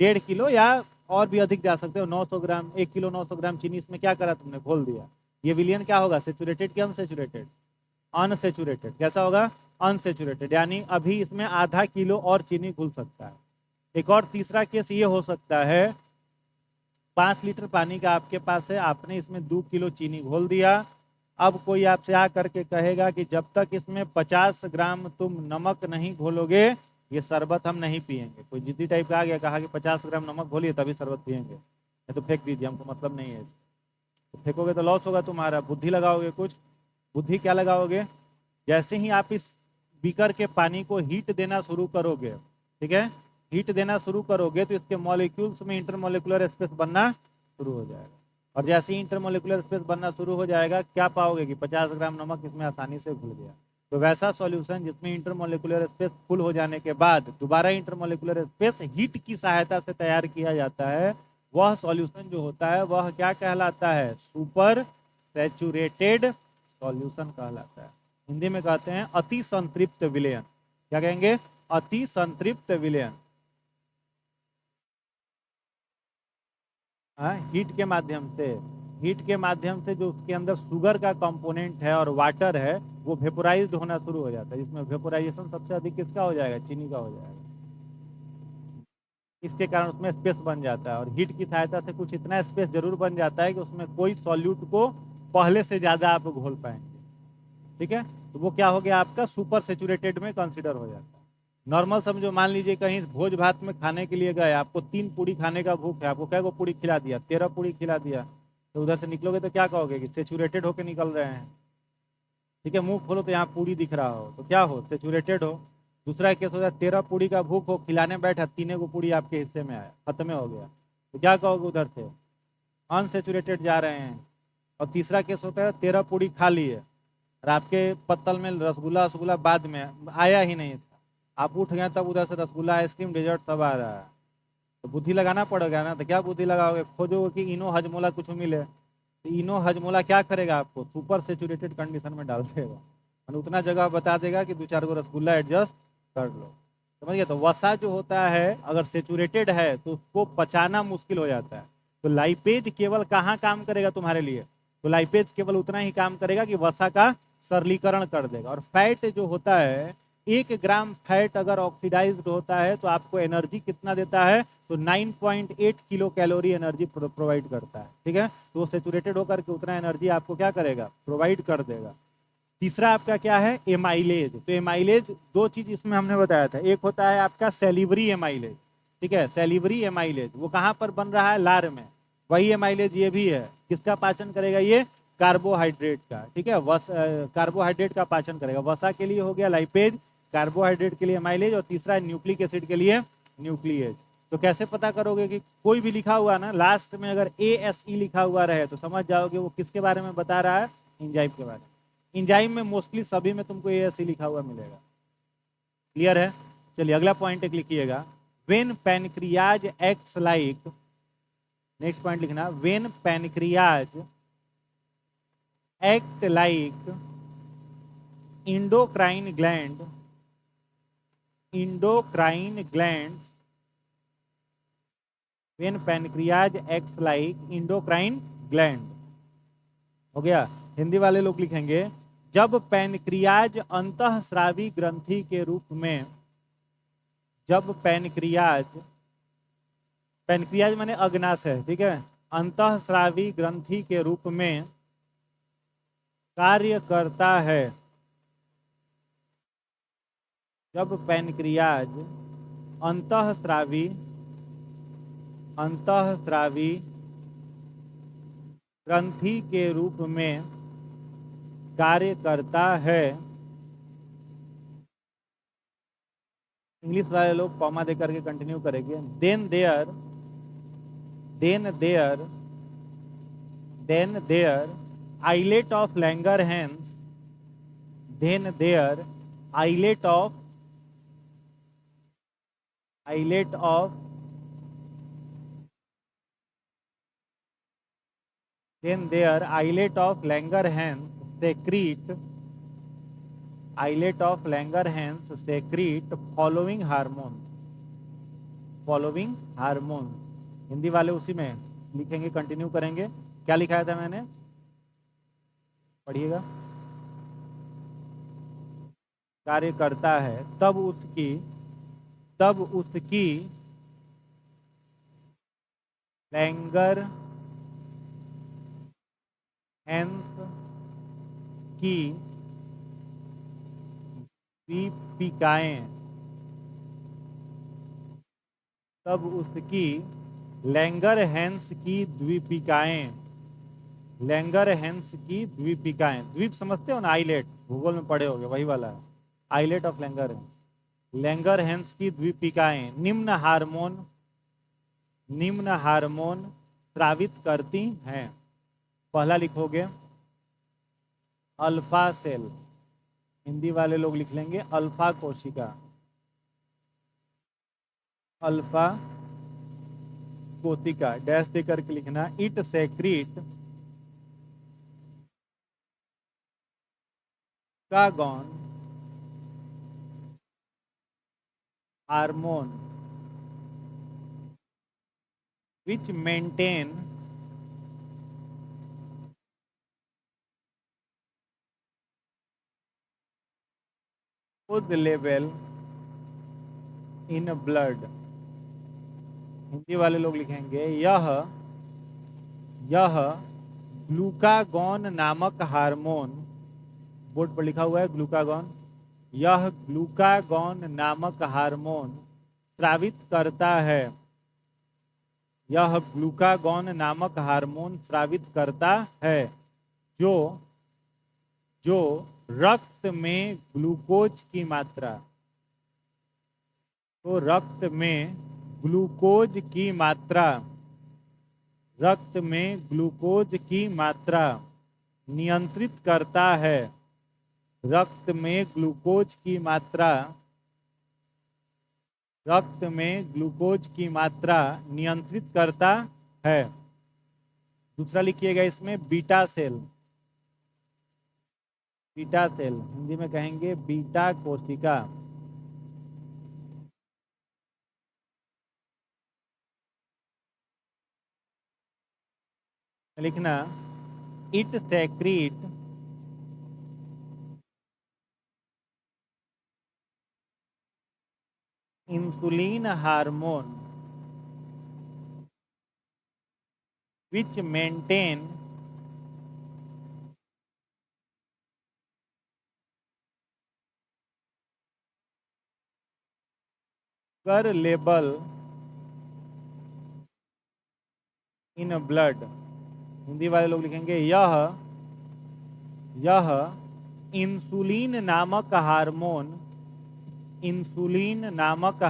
[SPEAKER 1] 1.5 किलो, या और भी अधिक जा सकते हो, 900 ग्राम, 1 किलो 900 ग्राम चीनी इसमें क्या करा तुमने, घोल दिया। ये विलियन क्या होगा, सेचुरेटेड कि अनसेचुरेटेड, अनसेचुरेटेड। कैसा होगा, अनसेचुरेटेड, यानी अभी इसमें आधा किलो और चीनी घुल सकता है। एक और तीसरा केस ये हो सकता है, 5 लीटर पानी का आपके पास है, आपने इसमें 2 किलो चीनी घोल दिया। अब कोई आपसे आ करके कहेगा कि जब तक इसमें 50 ग्राम तुम नमक नहीं घोलोगे ये शरबत हम नहीं पिएंगे। कोई जिद्दी टाइप का आ गया, कहा कि 50 ग्राम नमक घोलिए तभी शरबत पिएंगे, नहीं तो फेंक दीजिए, हमको मतलब नहीं है। तो फेंकोगे तो लॉस होगा तुम्हारा। बुद्धि लगाओगे कुछ, बुद्धि क्या लगाओगे, जैसे ही आप इस बीकर के पानी को हीट देना शुरू करोगे, ठीक है, हीट देना शुरू करोगे तो इसके मॉलिक्यूल्स में इंटरमोलिकुलर स्पेस बनना शुरू हो जाएगा। और जैसे ही इंटरमोलिकुलर स्पेस बनना शुरू हो जाएगा, क्या पाओगे कि 50 ग्राम नमक इसमें आसानी से घुल गया। तो वैसा सॉल्यूशन जिसमें इंटरमोलिकुलर स्पेस फुल हो जाने के बाद दोबारा इंटरमोलिकुलर स्पेस हीट की सहायता से तैयार किया जाता है, वह सॉल्यूशन जो होता है वह क्या कहलाता है, सुपर सैचुरेटेड सॉल्यूशन कहलाता है। हिंदी में कहते हैं अति संतृप्त विलयन। क्या कहेंगे, अति संतृप्त विलयन। हीट के माध्यम से, हीट के माध्यम से जो उसके अंदर शुगर का कंपोनेंट है और वाटर है वो वेपोराइज्ड होना शुरू हो जाता है। इसमें वेपोराइजेशन सबसे अधिक किसका हो जाएगा, चीनी का हो जाएगा। इसके कारण उसमें स्पेस बन जाता है, और हीट की सहायता से कुछ इतना स्पेस जरूर बन जाता है कि उसमें कोई सॉल्यूट को पहले से ज्यादा आप घोल पाएंगे। ठीक है, तो वो क्या हो गया, आपका सुपर सेचुरेटेड में कंसिडर हो जाता है। नॉर्मल समझो, मान लीजिए कहीं भोज भात में खाने के लिए गए, आपको 3 पूड़ी खाने का भूख है, आपको क्या को पूड़ी खिला दिया, 13 पूड़ी खिला दिया, तो उधर से निकलोगे तो क्या कहोगे कि सेचुरेटेड होके निकल रहे हैं। ठीक है, मुंह खोलो तो यहाँ पूड़ी दिख रहा हो, तो क्या हो, सेचुरेटेड हो। दूसरा केस हो जाए, 13 पूड़ी का भूख हो, खिलाने बैठा, 3 को पूड़ी आपके हिस्से में आया, खत्म हो गया, तो क्या कहोगे, उधर से अनसेचुरेटेड जा रहे हैं। और तीसरा केस होता है, 13 पूड़ी खा लिए और आपके पत्तल में रसगुल्ला रसगुल्ला बाद में आया ही नहीं था, आप उठ गए तब उधर से रसगुल्ला आइसक्रीम डेजर्ट सब आ रहा है, तो बुद्धि लगाना पड़ेगा ना। तो क्या बुद्धि लगाओगे, खोजोगे कि इनो हजमोला कुछ मिले, तो इनो हजमोला क्या करेगा, आपको सुपर सेचुरेटेड कंडीशन में डाल देगा, और उतना जगह बता देगा कि 2-4 गो रसगुल्ला एडजस्ट कर लो। समझ गए। तो वसा जो होता है अगर सेचुरेटेड है तो उसको पचाना मुश्किल हो जाता है। तो लाइपेज केवल कहाँ काम करेगा तुम्हारे लिए, तो लाइपेज केवल उतना ही काम करेगा कि वसा का सरलीकरण कर देगा। और फैट जो होता है, 1 ग्राम फैट अगर ऑक्सीडाइज्ड होता है तो आपको एनर्जी कितना देता है, तो 9.8 किलो कैलोरी एनर्जी प्रोवाइड करता है। ठीक है, तो वो सेचुरेटेड होकर के उतना एनर्जी आपको क्या करेगा, प्रोवाइड कर देगा। तीसरा आपका क्या है, एमाइलेज। तो एमाइलेज 2 चीज इसमें हमने बताया था, एक होता है आपका सेलिवरी एमाइलेज। ठीक है, सेलिवरी एमाइलेज वो कहाँ पर बन रहा है, लार में। वही एमाइलेज ये भी है, किसका पाचन करेगा, ये कार्बोहाइड्रेट का। ठीक है, कार्बोहाइड्रेट का पाचन करेगा। वसा के लिए हो गया लाइपेज, कार्बोहाइड्रेट के लिए एमाइलेज, और तीसरा न्यूक्लिक एसिड के लिए न्यूक्लिएज। तो कैसे पता करोगे कि कोई भी लिखा हुआ ना लास्ट में अगर ASE लिखा हुआ रहे तो समझ जाओगे वो किसके बारे में बता रहा है, एंजाइम के बारे में। एंजाइम में मोस्टली सभी में तुमको ASE लिखा हुआ मिलेगा। क्लियर है। चलिए अगला पॉइंट एक लिखिएगा, when pancreas acts like, next point लिखना, when pancreas act like endocrine gland, endocrine glands, when pancreas acts like endocrine gland. हो गया। हिंदी वाले लोग लिखेंगे, जब पैनक्रियाज अंतःस्रावी ग्रंथि के रूप में, जब पैनक्रियाज, पैनक्रियाज माने अग्नाशय, ठीक है, अंतःस्रावी ग्रंथि के रूप में कार्य करता है, जब पैनक्रियाज अंतःस्रावी, अंतःस्रावी ग्रंथि के रूप में कार्य करता है। इंग्लिश वाले लोग कॉमा दे करके कंटिन्यू करेंगे। Then there islet of Langerhans then their islet of islet of then their islet of Langerhans secrete islet of Langerhans secrete following hormone। Hindi वाले उसी में लिखेंगे, कंटिन्यू करेंगे। क्या लिखाया था मैंने, पढ़िएगा। कार्य करता है तब उसकी लैंगर हैंस की द्वीपिकाएं तब उसकी लैंगरहैंस की द्वीपिकाएं द्वीप समझते हो ना, आइलेट, भूगोल में पढ़े होगे, वही वाला है, आइलेट ऑफ लैंगरहैंस की द्वीपिकाएं निम्न हार्मोन स्रावित करती हैं। पहला लिखोगे अल्फा सेल, हिंदी वाले लोग लिख लेंगे अल्फा कोशिका, अल्फा कोशिका डैश दे करके लिखना। It secrete glucagon hormone which maintain glucose level in blood। Hindi वाले लोग लिखेंगे यह ग्लूकागॉन नामक हार्मोन, बोर्ड पर लिखा हुआ है ग्लूकागॉन, यह ग्लूकागॉन नामक हार्मोन स्रावित करता है। यह ग्लूकागॉन नामक हार्मोन स्रावित करता है जो रक्त में ग्लूकोज की मात्रा, तो रक्त में ग्लूकोज की मात्रा नियंत्रित करता है। रक्त में ग्लूकोज की मात्रा नियंत्रित करता है। दूसरा लिखिएगा इसमें बीटा सेल, हिंदी में कहेंगे बीटा कोशिका। लिखना it secrete insulin hormone which maintain sugar level in blood। Hindi वाले लोग लिखेंगे यह इंसुलिन नामक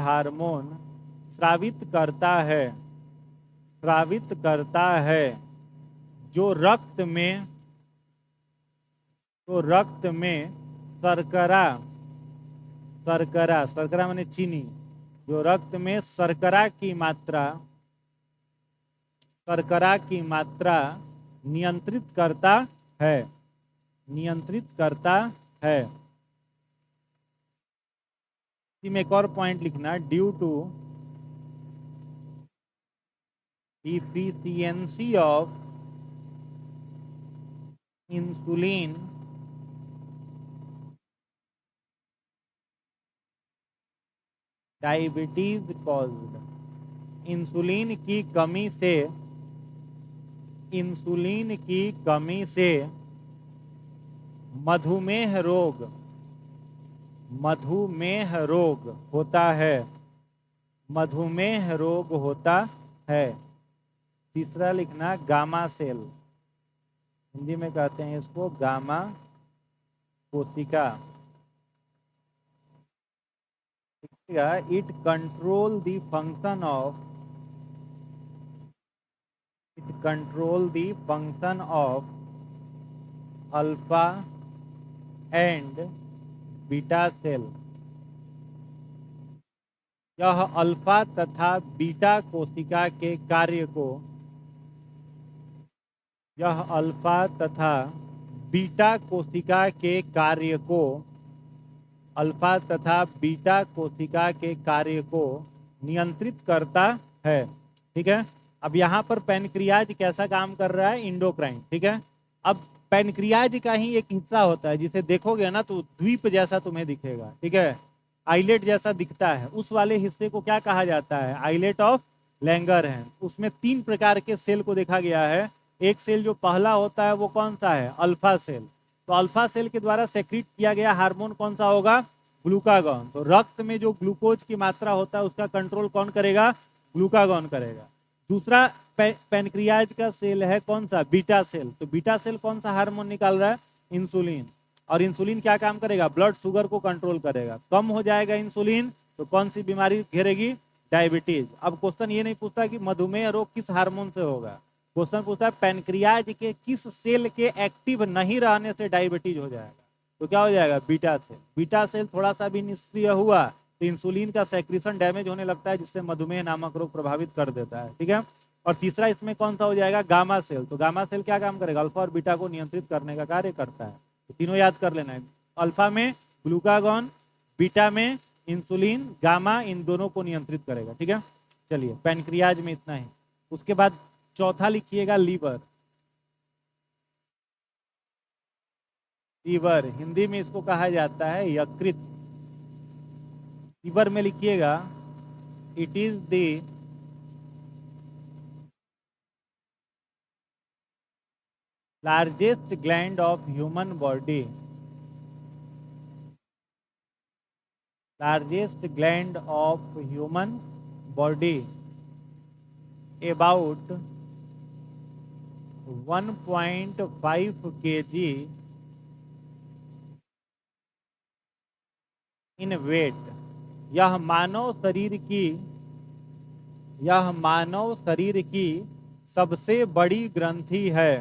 [SPEAKER 1] हार्मोन स्रावित करता है जो रक्त में शर्करा माने चीनी, जो रक्त में शर्करा की मात्रा नियंत्रित करता है। इसी में एक और पॉइंट लिखना, due to deficiency of insulin diabetes caused. Insulin की कमी से मधुमेह रोग होता है। तीसरा लिखना गामा सेल, हिंदी में कहते हैं इसको गामा कोशिका, it control the function of, it control the function of alpha and beta cell. यह अल्फा तथा बीटा कोशिका के कार्य को, यह अल्फा तथा बीटा कोशिका के कार्य को, अल्फा तथा बीटा कोशिका के कार्य को नियंत्रित करता है। ठीक है, अब यहाँ पर पैनक्रियाज कैसा काम कर रहा है, इंडोक्राइन। ठीक है, अब पैनक्रियाज का ही एक हिस्सा होता है, जिसे देखोगे ना तो द्वीप जैसा तुम्हें दिखेगा। ठीक है, आइलेट जैसा दिखता है, उस वाले हिस्से को क्या कहा जाता है, आइलेट ऑफ लैंगरहैंस। उसमें 3 प्रकार के सेल को देखा गया है। एक सेल जो पहला होता है वो कौन सा है, अल्फा सेल। तो अल्फा सेल के द्वारा सेक्रेट किया गया हार्मोन कौन सा होगा, ग्लूकागॉन। तो रक्त में जो ग्लूकोज की मात्रा होता है उसका कंट्रोल कौन करेगा, ग्लूकागॉन करेगा। दूसरा पैनक्रियाज का सेल है कौन सा, बीटा सेल। तो बीटा सेल कौन सा हार्मोन निकाल रहा है, इंसुलिन। और इंसुलिन क्या काम करेगा, ब्लड शुगर को कंट्रोल करेगा। कम हो जाएगा इंसुलिन तो कौन सी बीमारी घेरेगी, डायबिटीज। अब क्वेश्चन ये नहीं पूछता कि मधुमेह रोग किस हार्मोन से होगा, क्वेश्चन पूछता है पैनक्रियाज के किस सेल के एक्टिव नहीं रहने से डायबिटीज हो जाएगा। तो क्या हो जाएगा, बीटा सेल। बीटा सेल थोड़ा सा भी निष्क्रिय हुआ तो इंसुलिन का सेक्रेशन डैमेज होने लगता है, जिससे मधुमेह नामक रोग प्रभावित कर देता है। ठीक है, और तीसरा इसमें कौन सा हो जाएगा, गामा सेल। तो गामा सेल क्या काम करेगा, अल्फा और बीटा को नियंत्रित करने का कार्य करता है। तो तीनों याद कर लेना है, अल्फा में ग्लूकागॉन, बीटा में इंसुलिन, गामा इन दोनों को नियंत्रित करेगा। ठीक है, चलिए पैनक्रियाज में इतना ही। उसके बाद चौथा लिखिएगा लीवर। लीवर हिंदी में इसको कहा जाता है यकृत। लीवर में लिखिएगा it is the largest gland of human body, largest gland of human body, about 1.5 kg in weight. यह मानव शरीर की सबसे बड़ी ग्रंथि है,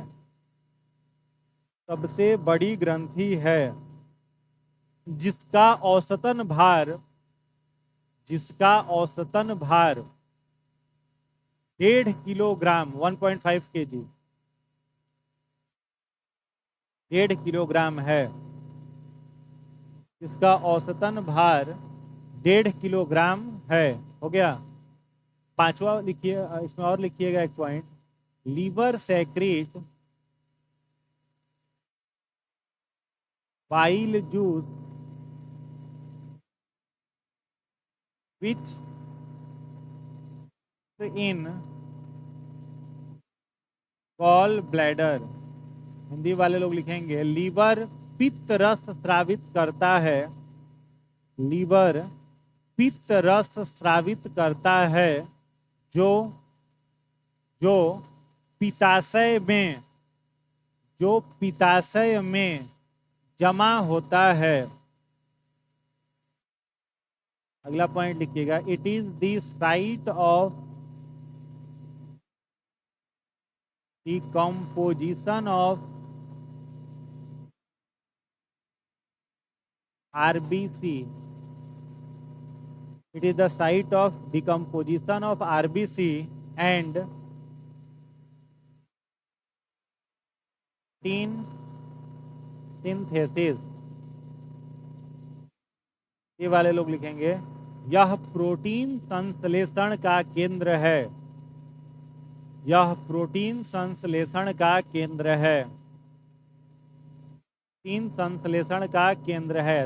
[SPEAKER 1] सबसे बड़ी ग्रंथि है, जिसका औसतन भार 1.5 किलोग्राम, 1.5 kg, 1.5 किलोग्राम है। इसका औसतन भार 1.5 किलोग्राम है। हो गया। पांचवा लिखिए, इसमें और लिखिएगा एक point, liver secrete bile juice which in gall bladder. Hindi वाले लोग लिखेंगे लीवर पित्त रस स्रावित करता है, लीवर पित्त रस स्रावित करता है, जो पित्ताशय में जमा होता है। अगला पॉइंट लिखिएगा, it is the site of decomposition of RBC. It is the site of decomposition of RBC and protein synthesis. ये वाले लोग लिखेंगे यह प्रोटीन संश्लेषण का केंद्र है, यह प्रोटीन संश्लेषण का केंद्र है, प्रोटीन संश्लेषण का केंद्र है,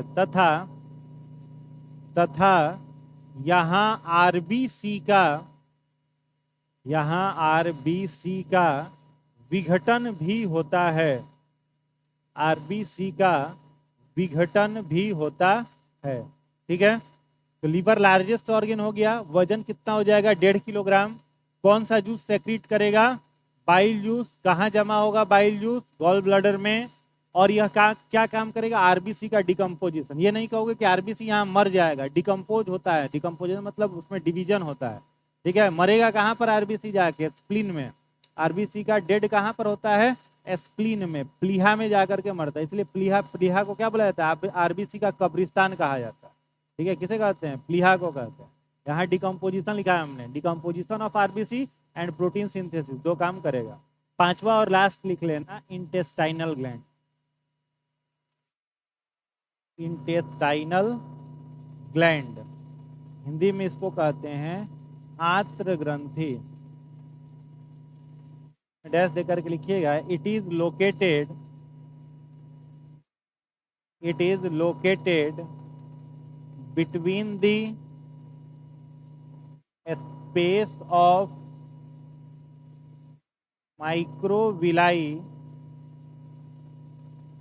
[SPEAKER 1] तथा यहाँ आरबीसी का विघटन भी होता है, आरबीसी का विघटन भी होता है। ठीक है, तो लीवर लार्जेस्ट ऑर्गन हो गया, वजन कितना हो जाएगा, 1.5 किलोग्राम। कौन सा जूस सेक्रेट करेगा, बाइल जूस। कहाँ जमा होगा बाइल जूस, गॉल ब्लैडर में। और यह क्या काम करेगा, आरबीसी का डिकम्पोजिशन। ये नहीं कहोगे कि आरबीसी यहाँ मर जाएगा, डिकम्पोज होता है, डिकम्पोजिशन मतलब उसमें डिवीजन होता है, ठीक है। मरेगा कहाँ पर आरबीसी जाके, स्प्लीन में। आरबीसी का डेड कहाँ पर होता है, स्प्लीन में, प्लीहा में जाकर के मरता है, इसलिए प्लीहा को क्या बोला जाता है, आरबीसी का कब्रिस्तान कहा जाता है, ठीक है। किसे कहते हैं, प्लीहा को कहते हैं। यहाँ डिकम्पोजिशन लिखा है हमने, decomposition of RBC and protein synthesis, दो काम करेगा। पांचवा और लास्ट लिख लेना, intestinal gland. Intestinal gland, Hindi में इसको कहते हैं आंत्र ग्रंथि। डैश देकर के लिखिएगा, it is located between the space of microvilli,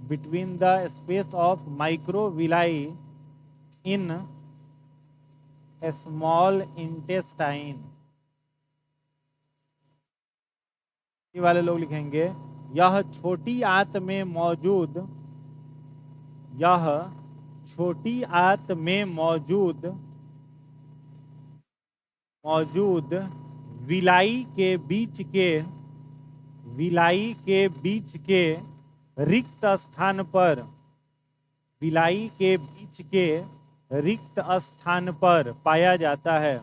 [SPEAKER 1] between the space of microvilli in a small intestine। ये वाले लोग लिखेंगे, यह छोटी आंत में मौजूद, यह छोटी आंत में मौजूद विलाई के बीच के रिक्त स्थान पर, विलाई के बीच के रिक्त स्थान पर पाया जाता है,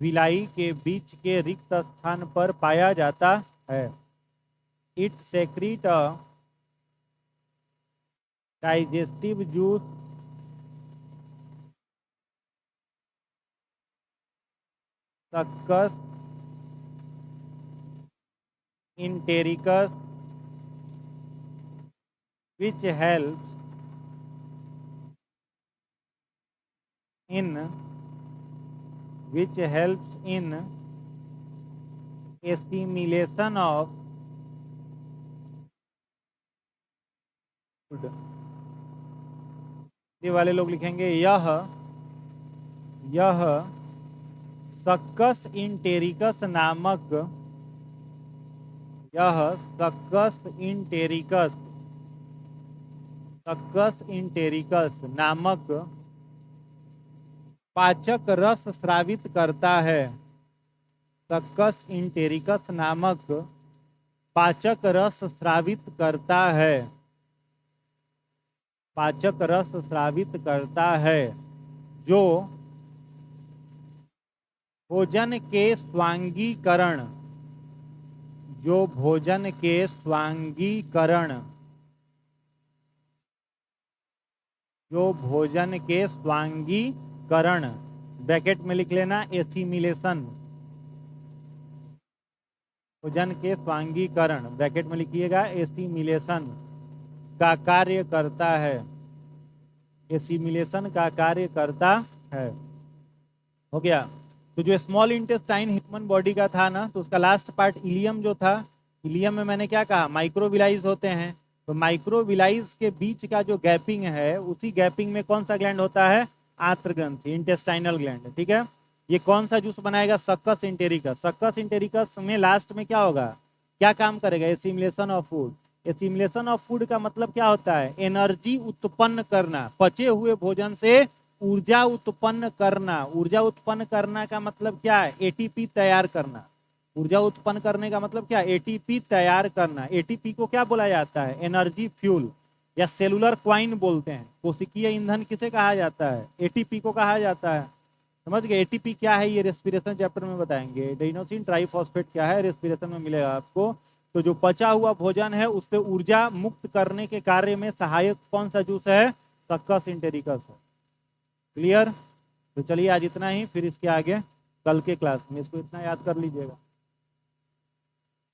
[SPEAKER 1] विलाई के बीच के रिक्त स्थान पर पाया जाता है। It secrete digestive juice succus entericus which helps in assimilation of food। ये वाले लोग लिखेंगे, यह सक्कस इंटेरिकस नामक, यह सक्कस इंटेरिकस नामक पाचक रस स्रावित करता है। सक्कस इंटेरिकस नामक पाचक रस स्रावित करता है, पाचक रस स्रावित करता है, जो भोजन के स्वांगीकरण, जो भोजन के स्वांगीकरण, जो भोजन के स्वांगीकरण, ब्रैकेट में लिख लेना एसिमिलेशन, भोजन के स्वांगीकरण ब्रैकेट में लिखिएगा एसिमिलेशन का कार्य करता है, एसिमिलेशन का कार्य करता है। हो गया। तो जो स्मॉल इंटेस्टाइन ह्यूमन बॉडी का था ना, तो उसका लास्ट पार्ट इलियम जो था, इलियम में मैंने क्या कहा, माइक्रोविलाइज होते हैं। तो माइक्रोविलाइज के बीच का जो गैपिंग है, उसी गैपिंग में कौन सा ग्लैंड होता है, आंत्र ग्रंथि, इंटेस्टाइनल ग्लैंड, ठीक है। ये कौन सा जूस बनाएगा, सक्कस इंटेरिकस। सक्कस इंटेरिकस में लास्ट में क्या होगा, क्या काम करेगा, assimilation of food. Assimilation of food का मतलब क्या होता है, एनर्जी उत्पन्न करना, पचे हुए भोजन से ऊर्जा उत्पन्न करना। ऊर्जा उत्पन्न करना का मतलब क्या है, एटीपी तैयार करना। ऊर्जा उत्पन्न करने का मतलब क्या, एटीपी तैयार करना। एटीपी को क्या बोला जाता है, एनर्जी फ्यूल या सेलुलर क्वाइन बोलते हैं। कोशिकीय ईंधन किसे कहा जाता है, एटीपी को कहा जाता है। समझ गए, एटीपी क्या है, ये रेस्पिरेशन चैप्टर में बताएंगे। एडेनोसिन ट्राइफॉस्फेट क्या है, रेस्पिरेशन में मिलेगा आपको। तो जो पचा हुआ भोजन है उससे ऊर्जा मुक्त करने के कार्य में सहायक कौन सा जूस है, सक्कस इंटेरिकस है। क्लियर। तो चलिए आज इतना ही, फिर इसके आगे कल के क्लास में इसको इतना याद कर लीजिएगा।